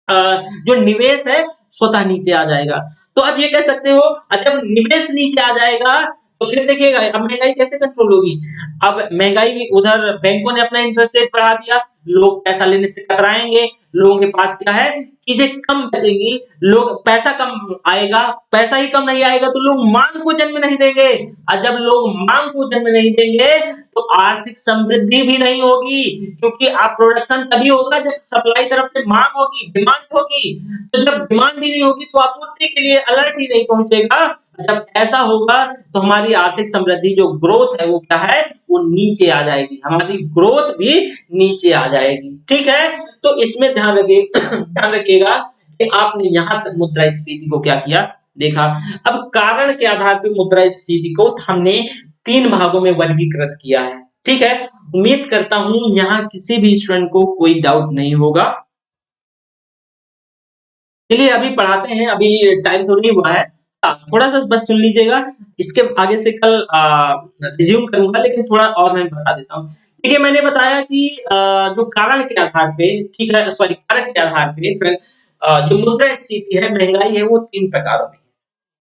जो निवेश है स्वतः नीचे आ जाएगा। तो अब ये कह सकते हो, जब निवेश नीचे आ जाएगा, तो फिर देखिएगा अब महंगाई कैसे कंट्रोल होगी। अब महंगाई भी, उधर बैंकों ने अपना इंटरेस्ट रेट बढ़ा दिया, लोग पैसा लेने से कतराएंगे, लोगों के पास क्या है, चीजें कम बचेंगी, लोग पैसा कम आएगा, पैसा ही कम नहीं आएगा तो लोग मांग को जन्म नहीं देंगे, और जब लोग मांग को जन्म नहीं देंगे तो आर्थिक समृद्धि भी नहीं होगी, क्योंकि आप प्रोडक्शन तभी होगा जब सप्लाई तरफ से मांग होगी, डिमांड होगी। तो जब डिमांड भी नहीं होगी तो आपूर्ति के लिए अलर्ट ही नहीं पहुंचेगा। जब ऐसा होगा तो हमारी आर्थिक समृद्धि, जो ग्रोथ है, वो क्या है, वो नीचे आ जाएगी, हमारी ग्रोथ भी नीचे आ जाएगी। ठीक है, तो इसमें ध्यान रखिएगा कि आपने यहां तक मुद्रास्फीति को क्या किया, देखा। अब कारण के आधार पर मुद्रास्फीति को हमने 3 भागों में वर्गीकृत किया है। ठीक है, उम्मीद करता हूं यहां किसी भी स्टूडेंट को कोई डाउट नहीं होगा। चलिए अभी पढ़ाते हैं, अभी टाइम तो नहीं हुआ है, थोड़ा सा बस सुन लीजिएगा, इसके आगे से कल रिज्यूम करूंगा, लेकिन थोड़ा और मैं बता देता हूँ। देखिए मैंने बताया कि जो कारण के आधार पे, ठीक है, सॉरी, कारक के आधार पे फिर जो मुद्रास्फीति है, महंगाई है, वो 3 प्रकारों में है।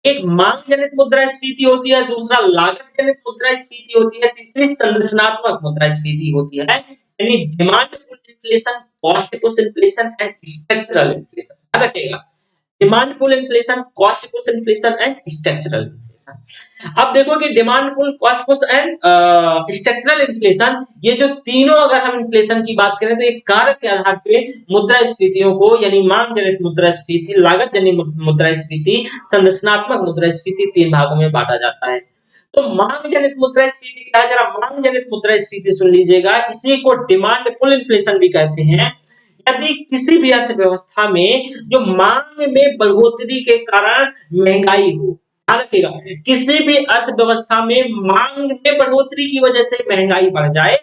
एक मांग जनित मुद्रास्फीति होती है, दूसरा लागत जनित मुद्रास्फीति होती है, तीसरी संरचनात्मक मुद्रास्फीति होती है, यानी demand pull inflation, cost push inflation and structural inflation. याद रखिएगा, demand pull inflation, cost push inflation and structural inflation. अब देखो कि demand pull, cost push and structural inflation, ये जो तीनों अगर हम इन्फ्लेशन की बात करें, तो एक कारक के आधार पे मुद्रास्फीतियों को, यानी मांग जनित मुद्रास्फीति, लागत जनित मुद्रास्फीति, संरचनात्मक मुद्रास्फीति, 3 भागों में बांटा जाता है। तो मांग जनित मुद्रास्फीति क्या है, जरा मांग जनित मुद्रास्फीति सुन लीजिएगा, इसी को डिमांड पुल इन्फ्लेशन भी कहते हैं। यदि किसी भी अर्थव्यवस्था में जो मांग में बढ़ोतरी के कारण महंगाई हो, ध्यान रखिएगा, किसी भी अर्थव्यवस्था में मांग में बढ़ोतरी की वजह से महंगाई बढ़ जाए,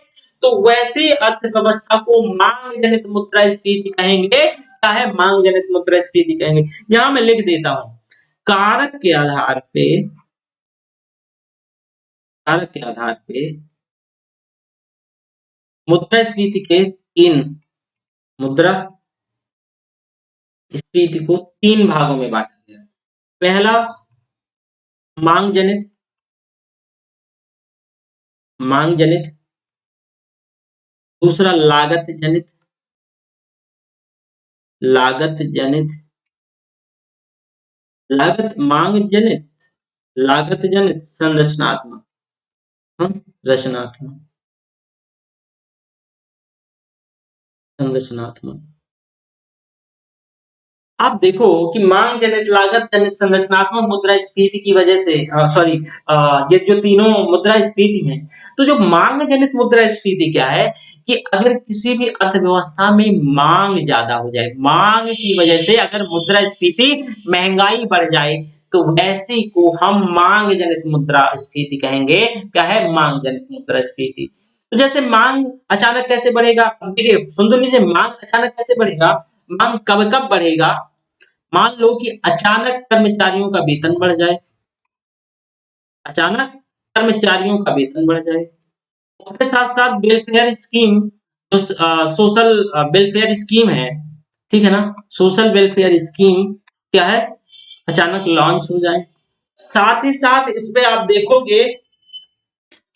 तो वैसी अर्थव्यवस्था को मांग जनित मुद्रास्फीति कहेंगे। क्या है? मांग जनित मुद्रास्फीति कहेंगे। यहां मैं लिख देता हूं, कारक के आधार पे, कारक के आधार पे मुद्रास्फीति के 3, मुद्रा स्फीति को 3 भागों में बांटा गया। पहला मांग जनित दूसरा लागत जनित, मांग जनित, लागत जनित, संरचनात्मक, संरचनात्मक, संरचनात्मक। आप देखो कि मांग जनित, लागत जनित, संरचनात्मक मुद्रास्फीति की वजह से सॉरी ये जो तीनों मुद्रास्फीति हैं, तो जो मांग जनित मुद्रास्फीति क्या है कि अगर किसी भी अर्थव्यवस्था में मांग ज्यादा हो जाए, मांग की वजह से अगर मुद्रास्फीति, महंगाई बढ़ जाए, तो वैसी को हम मांग जनित मुद्रास्फीति कहेंगे। क्या है? मांग जनित मुद्रास्फीति। तो जैसे मांग अचानक कैसे बढ़ेगा? अब देखिए सुन तो लीजिए, मांग अचानक कैसे बढ़ेगा, मांग कब कब बढ़ेगा? मान लो कि अचानक कर्मचारियों का वेतन बढ़ जाए, अचानक कर्मचारियों का वेतन बढ़ जाए, उसके साथ साथ वेलफेयर स्कीम, जो सोशल वेलफेयर स्कीम है, ठीक है ना, सोशल वेलफेयर स्कीम क्या है, अचानक लॉन्च हो जाए। साथ ही साथ इसमें आप देखोगे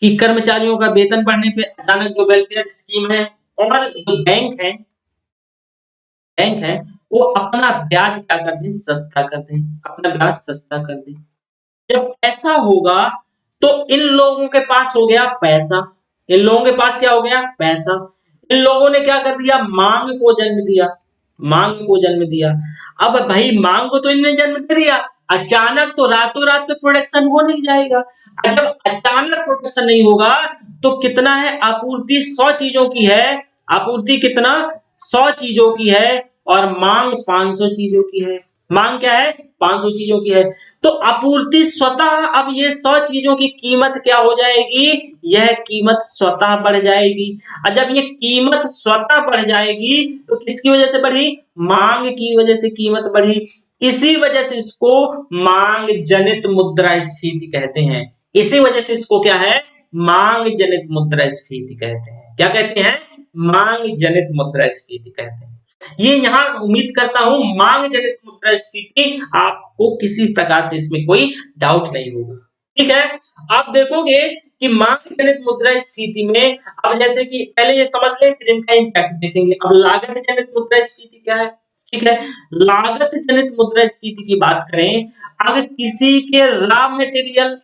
कि कर्मचारियों का वेतन बढ़ने पे अचानक जो वेलफेयर स्कीम है और जो बैंक है वो अपना ब्याज क्या कर दें, सस्ता कर दें, अपना ब्याज सस्ता कर दें। जब ऐसा होगा तो इन लोगों के पास हो गया पैसा, इन लोगों के पास क्या हो गया, पैसा। इन लोगों ने क्या कर दिया, मांग को जन्म दिया, मांग को जन्म दिया। अब भाई मांग को तो इन्होंने जन्म दे दिया, अचानक तो रातों रात तो प्रोडक्शन हो नहीं जाएगा। और जब अचानक प्रोडक्शन नहीं होगा तो कितना है, आपूर्ति 100 चीजों की है, आपूर्ति कितना, 100 चीजों की है, और मांग 500 चीजों की है। मांग क्या है, 500 चीजों की है। तो आपूर्ति स्वतः, अब ये 100 चीजों की कीमत क्या हो जाएगी, यह कीमत स्वतः बढ़ जाएगी। और जब ये कीमत स्वतः बढ़ जाएगी तो किसकी वजह से बढ़ी, मांग की वजह से कीमत बढ़ी। इसी वजह से इसको मांग जनित मुद्रास्फीति कहते हैं। इसी वजह से इसको क्या है, मांग जनित मुद्रास्फीति कहते हैं। क्या कहते हैं, मांग जनित मुद्रास्फीति कहते हैं। ये यहाँ उम्मीद करता हूं मांग जनित मुद्रास्फीति आपको किसी प्रकार से इसमें कोई डाउट नहीं होगा। ठीक है, आप देखोगे कि मांग जनित मुद्रास्फीति में, अब जैसे कि पहले ये समझ लें फिर इनका इम्पैक्ट देखेंगे। अब लागत जनित मुद्रास्फीति क्या है? ठीक है, लागत जनित मुद्रास्फीति की बात करें, अगर किसी के रॉ मटेरियल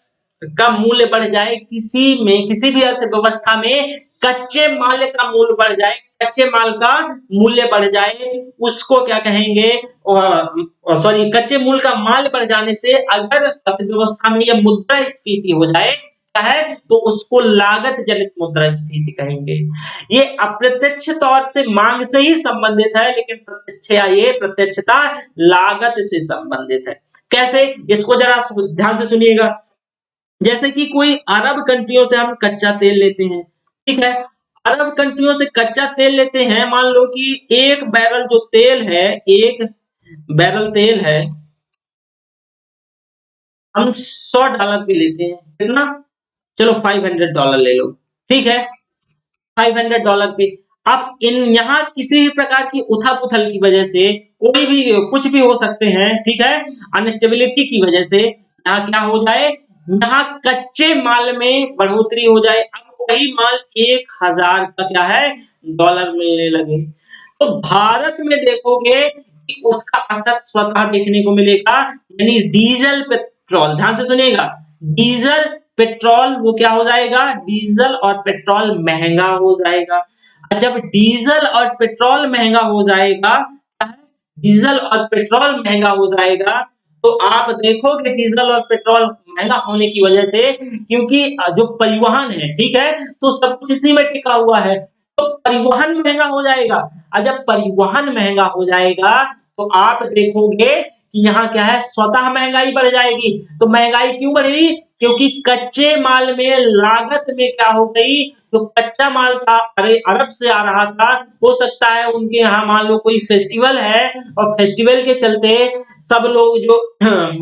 का मूल्य बढ़ जाए, किसी भी अर्थव्यवस्था में कच्चे माल का मूल्य बढ़ जाए, कच्चे माल का मूल्य बढ़ जाए, उसको क्या कहेंगे, सॉरी, कच्चे मूल का माल बढ़ जाने से अगर अर्थव्यवस्था में यह मुद्रास्फीति हो जाए, क्या है, तो उसको लागत जनित मुद्रास्फीति कहेंगे। ये अप्रत्यक्ष तौर से मांग से ही संबंधित है, लेकिन प्रत्यक्षता लागत से संबंधित है। कैसे, इसको जरा ध्यान से सुनिएगा। जैसे कि कोई अरब कंट्रियों से हम कच्चा तेल लेते हैं, ठीक है, अरब कंट्रियों से कच्चा तेल लेते हैं, मान लो कि एक बैरल जो तेल है, एक बैरल तेल है, हम $100 पे लेते हैं, कितना, चलो $500 ले लो, ठीक है, $500 पे। अब इन यहाँ किसी भी प्रकार की उथल पुथल की वजह से कोई भी कुछ भी हो सकते हैं, ठीक है, अनस्टेबिलिटी की वजह से यहाँ क्या हो जाए, यहाँ कच्चे माल में बढ़ोतरी हो जाए, अब वही माल 1000 का क्या है, डॉलर मिलने लगे। तो भारत में देखोगे कि उसका असर स्वतः देखने को मिलेगा, यानी डीजल पेट्रोल, ध्यान से सुनिएगा, डीजल पेट्रोल वो क्या हो जाएगा, डीजल और पेट्रोल महंगा हो जाएगा। जब डीजल और पेट्रोल महंगा हो जाएगा, डीजल और पेट्रोल महंगा हो जाएगा, तो आप देखोगे डीजल और पेट्रोल महंगा होने की वजह से, क्योंकि जो परिवहन है, ठीक है, तो सब कुछ इसी में टिका हुआ है, तो परिवहन महंगा हो जाएगा। और जब परिवहन महंगा हो जाएगा तो आप देखोगे कि यहाँ क्या है, स्वतः महंगाई बढ़ जाएगी। तो महंगाई क्यों बढ़ी, क्योंकि कच्चे माल में लागत में क्या हो गई, जो कच्चा माल था, अरे अरब से आ रहा था, हो सकता है उनके यहाँ मान लो कोई फेस्टिवल है और फेस्टिवल के चलते सब लोग जो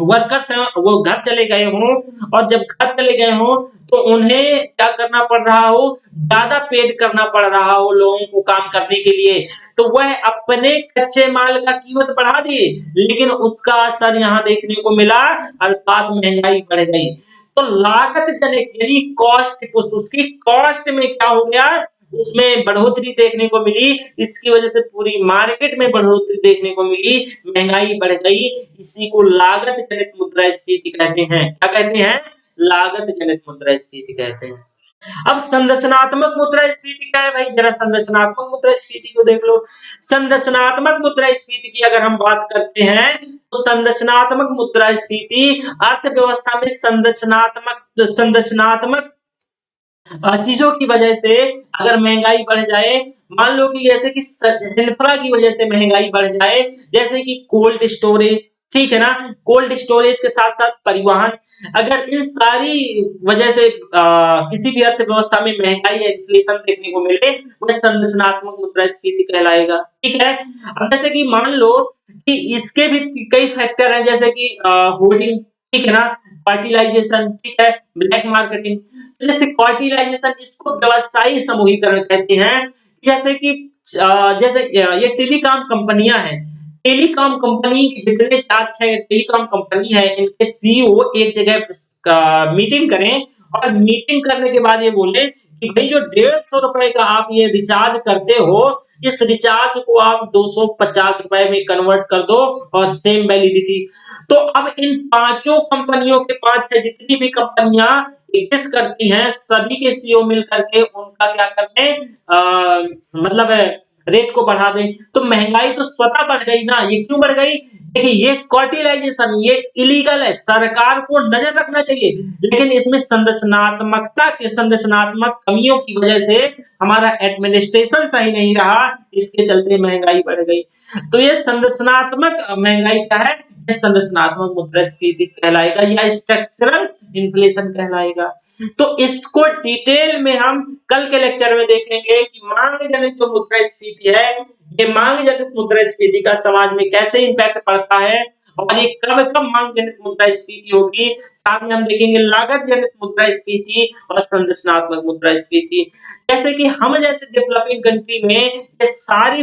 वर्कर्स हैं वो घर चले गए हों, और जब घर चले गए हों तो उन्हें क्या करना पड़ रहा हो, ज्यादा पेड करना पड़ रहा हो लोगों को काम करने के लिए, तो वह अपने कच्चे माल का कीमत बढ़ा दिए, लेकिन उसका असर यहाँ देखने को मिला, अर्थात महंगाई बढ़ गई। तो लागत जनित यानी कॉस्ट, उसकी कॉस्ट में क्या हो गया, उसमें बढ़ोतरी देखने को मिली, इसकी वजह से पूरी मार्केट में बढ़ोतरी देखने को मिली, महंगाई बढ़ गई, इसी को लागत जनित मुद्रास्फीति कहते हैं। क्या कहते हैं? लागत जनित मुद्रास्फीति कहते हैं। अब संरचनात्मक मुद्रास्फीति क्या है भाई? जरा संरचनात्मक मुद्रास्फीति को देख लो। संरचनात्मक मुद्रास्फीति की अगर हम बात करते हैं तो संरचनात्मक मुद्रास्फीति अर्थव्यवस्था में संरचनात्मक चीजों की वजह से अगर महंगाई बढ़ जाए, मान लो कि जैसे कि इंफ्रा की वजह से महंगाई बढ़ जाए, जैसे कि कोल्ड स्टोरेज, ठीक है ना, कोल्ड स्टोरेज के साथ साथ परिवहन, अगर इन सारी वजह से किसी भी अर्थव्यवस्था में महंगाई या इन्फ्लेशन देखने को मिले, वह संरचनात्मक मुद्रास्फीति कहलाएगा। ठीक है, अब जैसे कि मान लो कि इसके भी कई फैक्टर हैं, जैसे कि होर्डिंग, ठीक है ना, फर्टिलाइजेशन, ठीक है, ब्लैक मार्केटिंग। तो जैसे कॉर्टिलाइजेशन, इसको व्यवसायी समूहीकरण कहते हैं। जैसे कि जैसे ये टेलीकॉम कंपनियां हैं, टेलीकॉम कंपनी के जितने 4-6 टेलीकॉम कंपनी है, इनके सीईओ एक जगह मीटिंग करें और मीटिंग करने के बाद ये बोले कि भाई जो 150 रुपए का आप ये रिचार्ज करते हो, इस रिचार्ज को आप 250 रुपए में कन्वर्ट कर दो और सेम वैलिडिटी। तो अब इन पांचों कंपनियों के 5-6 जितनी भी कंपनियां एग्जिस्ट करती हैं, सभी के सीईओ मिल करके उनका क्या करते हैं, मतलब रेट को बढ़ा दें, तो महंगाई तो स्वतः बढ़ गई ना। ये क्यों बढ़ गई? देखिए, ये कॉर्टिलाइजेशन ये इलीगल है, सरकार को नजर रखना चाहिए, लेकिन इसमें संरचनात्मक कमियों की वजह से हमारा एडमिनिस्ट्रेशन सही नहीं रहा, इसके चलते महंगाई बढ़ गई। तो ये संरचनात्मक महंगाई क्या है? ये संरचनात्मक मुद्रास्फीति कहलाएगा या स्ट्रक्चरल इन्फ्लेशन कहलाएगा। तो इसको डिटेल में हम कल के लेक्चर में देखेंगे कि मांग जनित जो मुद्रास्फीति है, ये मांग जनित मुद्रास्फीति का समाज में कैसे इम्पैक्ट पड़ता है और ये कब कब मांग जनित मुद्रास्फीति होगी। साथ में हम देखेंगे लागत जनित मुद्रास्फीति और संरचनात्मक मुद्रास्फीति। जैसे कि हम जैसे डेवलपिंग कंट्री में ये सारी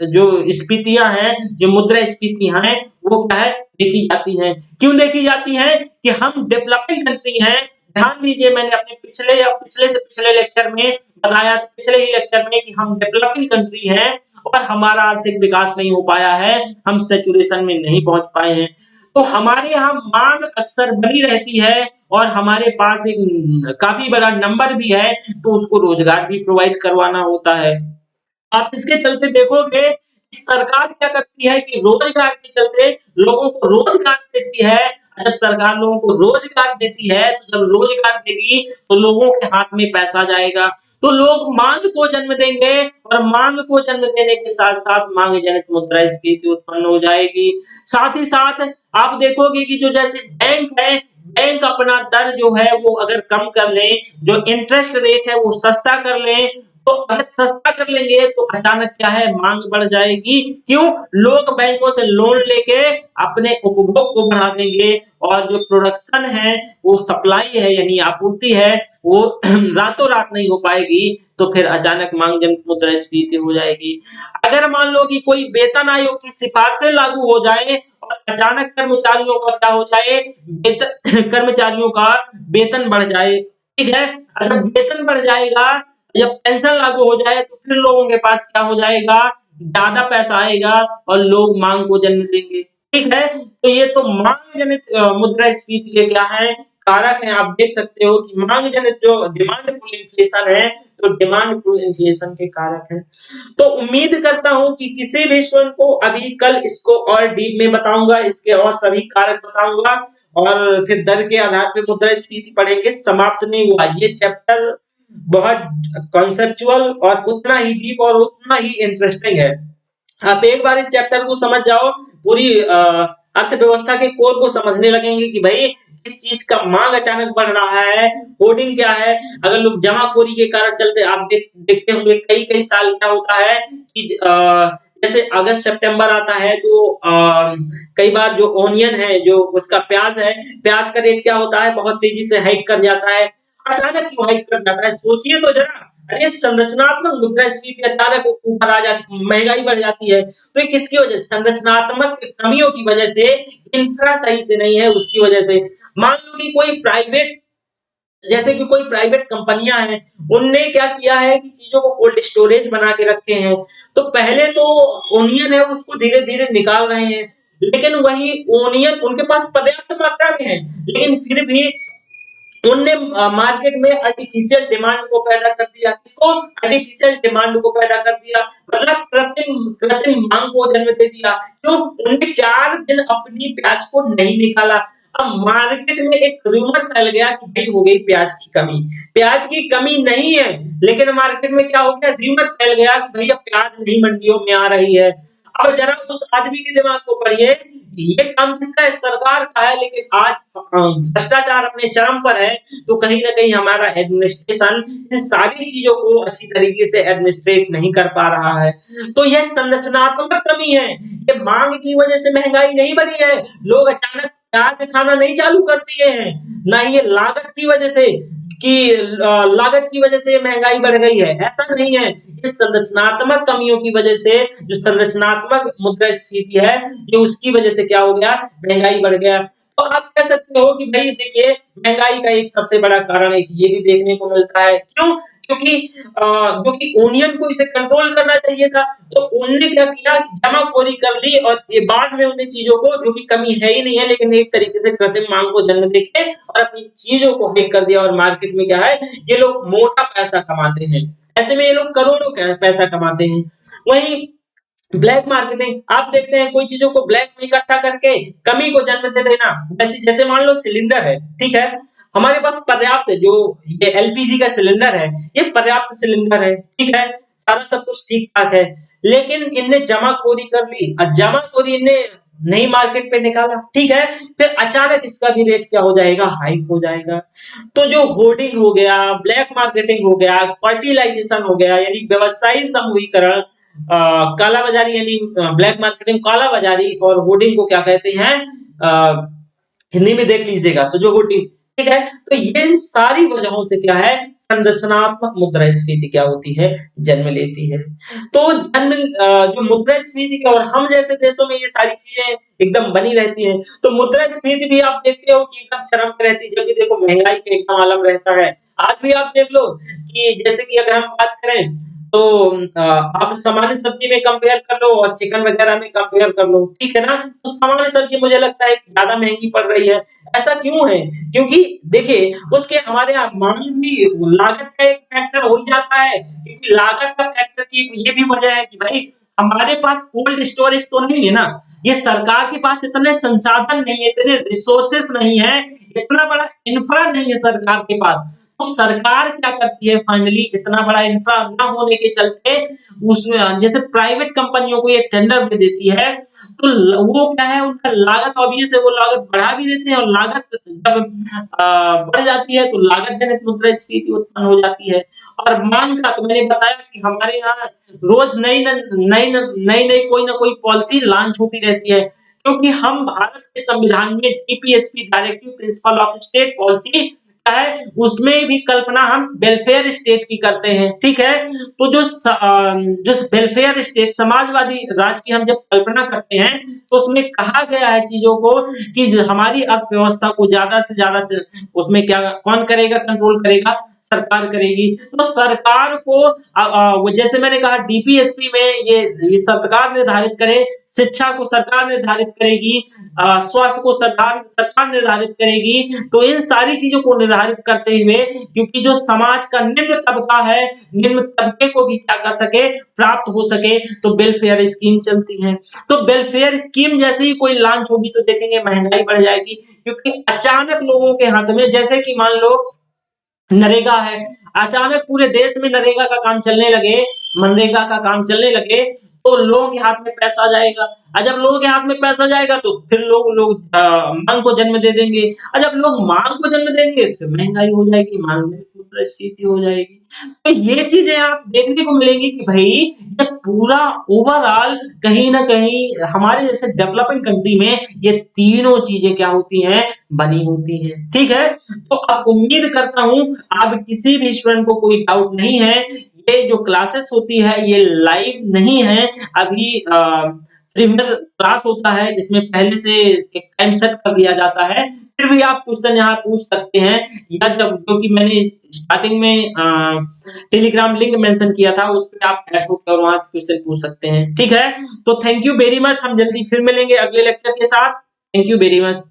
जो स्फीतियां हैं, जो मुद्रास्फीतियां हैं, वो क्या है देखी जाती हैं। क्यों देखी जाती हैं? कि हम डेवलपिंग कंट्री हैं। ध्यान दीजिए, मैंने अपने पिछले से पिछले लेक्चर में बताया, पिछले ही लेक्चर में, कि हम डेवलपिंग कंट्री हैं और हमारा आर्थिक विकास नहीं हो पाया है, हम सैचुरेशन में नहीं पहुंच पाए हैं। तो हमारे यहाँ मांग अक्सर बनी रहती है और हमारे पास एक काफी बड़ा नंबर भी है, तो उसको रोजगार भी प्रोवाइड करवाना होता है। आप इसके चलते देखोगे सरकार क्या करती है कि रोजगार के चलते लोगों को रोजगार देती है। जब सरकार लोगों को रोजगार देती है, तो जब रोजगार देगी तो लोगों के हाथ में पैसा जाएगा, तो लोग मांग को जन्म देंगे और मांग को जन्म देने के साथ साथ मांग जनित मुद्रास्फीति उत्पन्न हो जाएगी। साथ ही साथ आप देखोगे कि जो जैसे बैंक है, बैंक अपना दर जो है वो अगर कम कर ले, जो इंटरेस्ट रेट है वो सस्ता कर ले, तो अगर सस्ता कर लेंगे तो अचानक क्या है मांग बढ़ जाएगी। क्यों? लोग बैंकों से लोन लेके अपने उपभोग को बढ़ा देंगे और जो प्रोडक्शन है, वो सप्लाई है यानी आपूर्ति है, वो रातों रात नहीं हो पाएगी, तो फिर अचानक मांग जनित मुद्रास्फीति हो जाएगी। अगर मान लो कि कोई वेतन आयोग की सिफारिशें लागू हो जाए और अचानक कर्मचारियों का क्या हो जाए, कर्मचारियों का वेतन बढ़ जाए, ठीक है, अगर वेतन बढ़ जाएगा, जब पेंशन लागू हो जाए, तो फिर लोगों के पास क्या हो जाएगा, ज्यादा पैसा आएगा और लोग मांग को जन्म देंगे। ठीक है, तो ये तो मांग जनित मुद्रास्फीति के क्या है कारक हैं। आप देख सकते हो कि मांग जनित जो डिमांड पुल इन्फ्लेशन है, तो डिमांड पुल इन्फ्लेशन के कारक हैं। तो उम्मीद करता हूं कि किसी भी स्टूडेंट को अभी कल इसको और डीप में बताऊंगा, इसके और सभी कारक बताऊंगा और फिर दर के आधार पे मुद्रास्फीति पढ़ेंगे। समाप्त नहीं हुआ ये चैप्टर, बहुत कॉन्सेप्चुअल और उतना ही डीप और उतना ही इंटरेस्टिंग है। आप एक बार इस चैप्टर को समझ जाओ, पूरी अर्थव्यवस्था के कोर को समझने लगेंगे कि भाई किस चीज का मांग अचानक बढ़ रहा है, होर्डिंग क्या है। अगर लोग जमाखोरी के कारण चलते, आप देखते होंगे कई कई साल क्या होता है कि जैसे अगस्त सितंबर आता है तो कई बार जो ओनियन है, जो उसका प्याज है, प्याज का रेट क्या होता है, बहुत तेजी से हाइक कर जाता है। अचानक क्यों हाइक कर जाता है, सोचिए तो जरा। अरे संरचनात्मक मुद्रास्फीति अचानक ऊपर आ जाती, महंगाई बढ़ जाती है, तो ये किसकी वजह से? संरचनात्मक कमियों की वजह से, इंफ्रा सही से नहीं है उसकी वजह से। मान लो कि कोई प्राइवेट जैसे कि कोई प्राइवेट कंपनियां हैं, उनने क्या किया है कि चीजों को कोल्ड स्टोरेज बना के रखे हैं। तो पहले तो ओनियन है उसको धीरे धीरे निकाल रहे हैं, लेकिन वही ओनियन उनके पास पर्याप्त मात्रा में है, लेकिन फिर भी उनने मार्केट में आर्टिफिशियल डिमांड को पैदा कर दिया। किसको? आर्टिफिशियल डिमांड को पैदा कर दिया, मतलब कृत्रिम कृत्रिम मांग को जन्म दे दिया। क्यों? उनने 4 दिन अपनी प्याज को नहीं निकाला। अब मार्केट में एक रूमर फैल गया कि भाई हो गई प्याज की कमी। प्याज की कमी नहीं है, लेकिन मार्केट में क्या हो गया, रूमर फैल गया कि भैया प्याज नहीं मंडियों में आ रही है। अब जरा उस आदमी के दिमाग को पढ़िए, ये काम किसका है? सरकार का है, लेकिन आज भ्रष्टाचार अपने चरम पर है, तो कहीं न कहीं हमारा एडमिनिस्ट्रेशन इन सारी चीज़ों को अच्छी तरीके से एडमिनिस्ट्रेट नहीं कर पा रहा है। तो यह संरचनात्मक कमी है, ये माँग की वजह से महँगाई नहीं बढ़ी है, लोग अचानक प्याज खाना नहीं चालू कर दिए हैं, ना ये लागत की वजह से कि लागत की वजह से महँगाई बढ़ गई है, ऐसा नहीं है। ये संरचनात्मक कमियों की वजह से, जो संरचनात्मक मुद्रास्फीति है, ये उसकी वजह से क्या हो गया, महँगाई बढ़ गया। तो आप कह सकते हो कि भई देखिए, महँगाई का एक सबसे बड़ा कारण एक ये भी देखने को मिलता है। क्यों? क्योंकि ओनियन को इसे कंट्रोल करना चाहिए था, तो उनने क्या किया, जमाखोरी कर ली और ये बाद में उन्हें चीज़ों को, जो कि कमी है ही नहीं है, लेकिन एक तरीके से कृत्रिम माँग को जन्म देके और अपनी चीज़ों को हाइक कर दिया, और मार्केट में क्या है, ये लोग मोटा पैसा कमाते हैं। ऐसे में ये लोग करोड़ों का पैसा कमाते हैं। वहीं ब्लैक मार्केटिंग, आप देखते हैं कोई चीज़ों को ब्लैक में इकट्ठा करके कमी को जन्म दे देना। जैसे जैसे मान लो सिलेंडर है, ठीक है? हमारे पास पर्याप्त, जो ये एलपीजी का सिलेंडर है, ये पर्याप्त सिलेंडर है, ठीक है? सारा सब कुछ ठीक-ठाक है। लेकिन इनने जमाखोरी कर ली, और जमाखोरी इनने नहीं मार्केट पे निकाला, ठीक है? फिर अचानक इसका भी रेट क्या हो जाएगा, हाइक हो जाएगा। तो जो होर्डिंग हो गया, ब्लैक मार्केटिंग हो गया, क्वार्टिलाइज़ेशन हो गया, यानी व्यवसायी समूहीकरण, कालाबाज़ारी, यानी ब्लैक मार्केटिंग, कालाबाज़ारी, और होर्डिंग को क्या कहते हैं, अ, हिंदी में देख लीजिएगा, तो जो होर्डिंग, ठीक है? तो ये इन सारी वजहों से क्या है, संरचनात्मक मुद्रास्फीति क्या होती है, जन्म लेती है। तो जो मुद्रास्फीति की, और हम जैसे देशों में ये सारी चीज़ें एकदम बनी रहती हैं, तो मुद्रास्फीति भी आप देखते हो कि एकदम चरम पे रहती है, जबकि देखो महँगाई का एकदम आलम रहता है। आज भी आप देख लो कि जैसे कि अगर हम बात करें, तो आप सामान्य सब्जी में कंपेयर कर लो और चिकन वगैरह में कंपेयर कर लो, ठीक है ना? तो सामान्य सब्जी मुझे लगता है कि ज़्यादा महँगी पड़ रही है। ऐसा क्यों है? क्योंकि देखिए, उसके हमारे यहाँ माँग भी, लागत का एक फैक्टर हो ही जाता है, क्योंकि लागत का फैक्टर की ये भी वजह है कि भाई हमारे पास कोल्ड स्टोरेज तो नहीं है ना, ये सरकार के पास इतने संसाधन नहीं है, इतने रिसोर्सेस नहीं है, इतना बड़ा इंफ्रा नहीं है सरकार के पास। तो सरकार क्या करती है, फाइनली इतना बड़ा इंफ्रा ना होने के चलते उसमें जैसे प्राइवेट कंपनियों को ये टेंडर दे देती है, तो वो क्या है, उनका लागत ऑब्वियस है, वो लागत बढ़ा भी देते हैं, और लागत जब बढ़ जाती है तो लागत जनित मुद्रास्फीति उत्पन्न हो जाती है। और मांग का तो मैंने बताया कि हमारे यहाँ रोज नई नई कोई ना कोई पॉलिसी लॉन्च होती रहती है, क्योंकि हम भारत के संविधान में DPSP, directive principle of state policy है, उसमें भी कल्पना हम वेलफेयर स्टेट की करते हैं, ठीक है? तो जो वेलफेयर स्टेट, समाजवादी राज्य की हम जब कल्पना करते हैं, तो उसमें कहा गया है चीज़ों को कि हमारी अर्थव्यवस्था को ज़्यादा से ज़्यादा उसमें क्या कौन करेगा, कंट्रोल करेगा, सरकार करेगी। तो सरकार को वो जैसे मैंने कहा डीपीएसपी में ये सरकार निर्धारित करे, शिक्षा को सरकार निर्धारित करेगी, स्वास्थ्य को सरकार सरकार निर्धारित करेगी। तो इन सारी चीज़ों को निर्धारित करते हुए, क्योंकि जो समाज का निम्न तबका है, निम्न तबके को भी क्या कर सके, प्राप्त हो सके, तो वेलफेयर स्कीम चलती हैं। तो वेलफेयर स्कीम जैसे ही कोई लॉन्च होगी, तो देखेंगे महँगाई बढ़ जाएगी, क्योंकि अचानक लोगों के हाथ में, जैसे कि मान लो नरेगा है, अचानक पूरे देश में नरेगा का काम चलने लगे, मनरेगा का काम चलने लगे, तो लोगों के हाथ में पैसा जाएगा, और जब लोगों के हाथ में पैसा जाएगा, तो फिर लोग माँग को जन्म दे देंगे, और जब लोग माँग को जन्म देंगे, फिर महँगाई हो जाएगी, माँग में मुद्रास्फीति हो जाएगी। तो ये चीज़ें आप देखने को मिलेंगी कि भई ये पूरा ओवरऑल कहीं न कहीं हमारे जैसे डेवलपिंग कंट्री में ये तीनों चीज़ें क्या होती हैं, बनी होती हैं, ठीक है? तो अब उम्मीद करता हूँ अब किसी भी स्टूडेंट को कोई डाउट नहीं है, ये जो क्लासेस होती है ये लाइव नहीं है, अभी रिविजन क्लास होता है जिसमें पहले से एक टाइम सेट कर दिया जाता है, फिर भी आप क्वेश्चन यहाँ पूछ सकते हैं या जब क्योंकि मैंने स्टार्टिंग में टेलीग्राम लिंक मेंशन किया था उस पे आप ऐड होकर और वहां से क्वेश्चन पूछ सकते हैं। ठीक है, तो थैंक यू वेरी मच, हम जल्दी फिर मिलेंगे अगले लेक्चर के साथ। Thank you very much.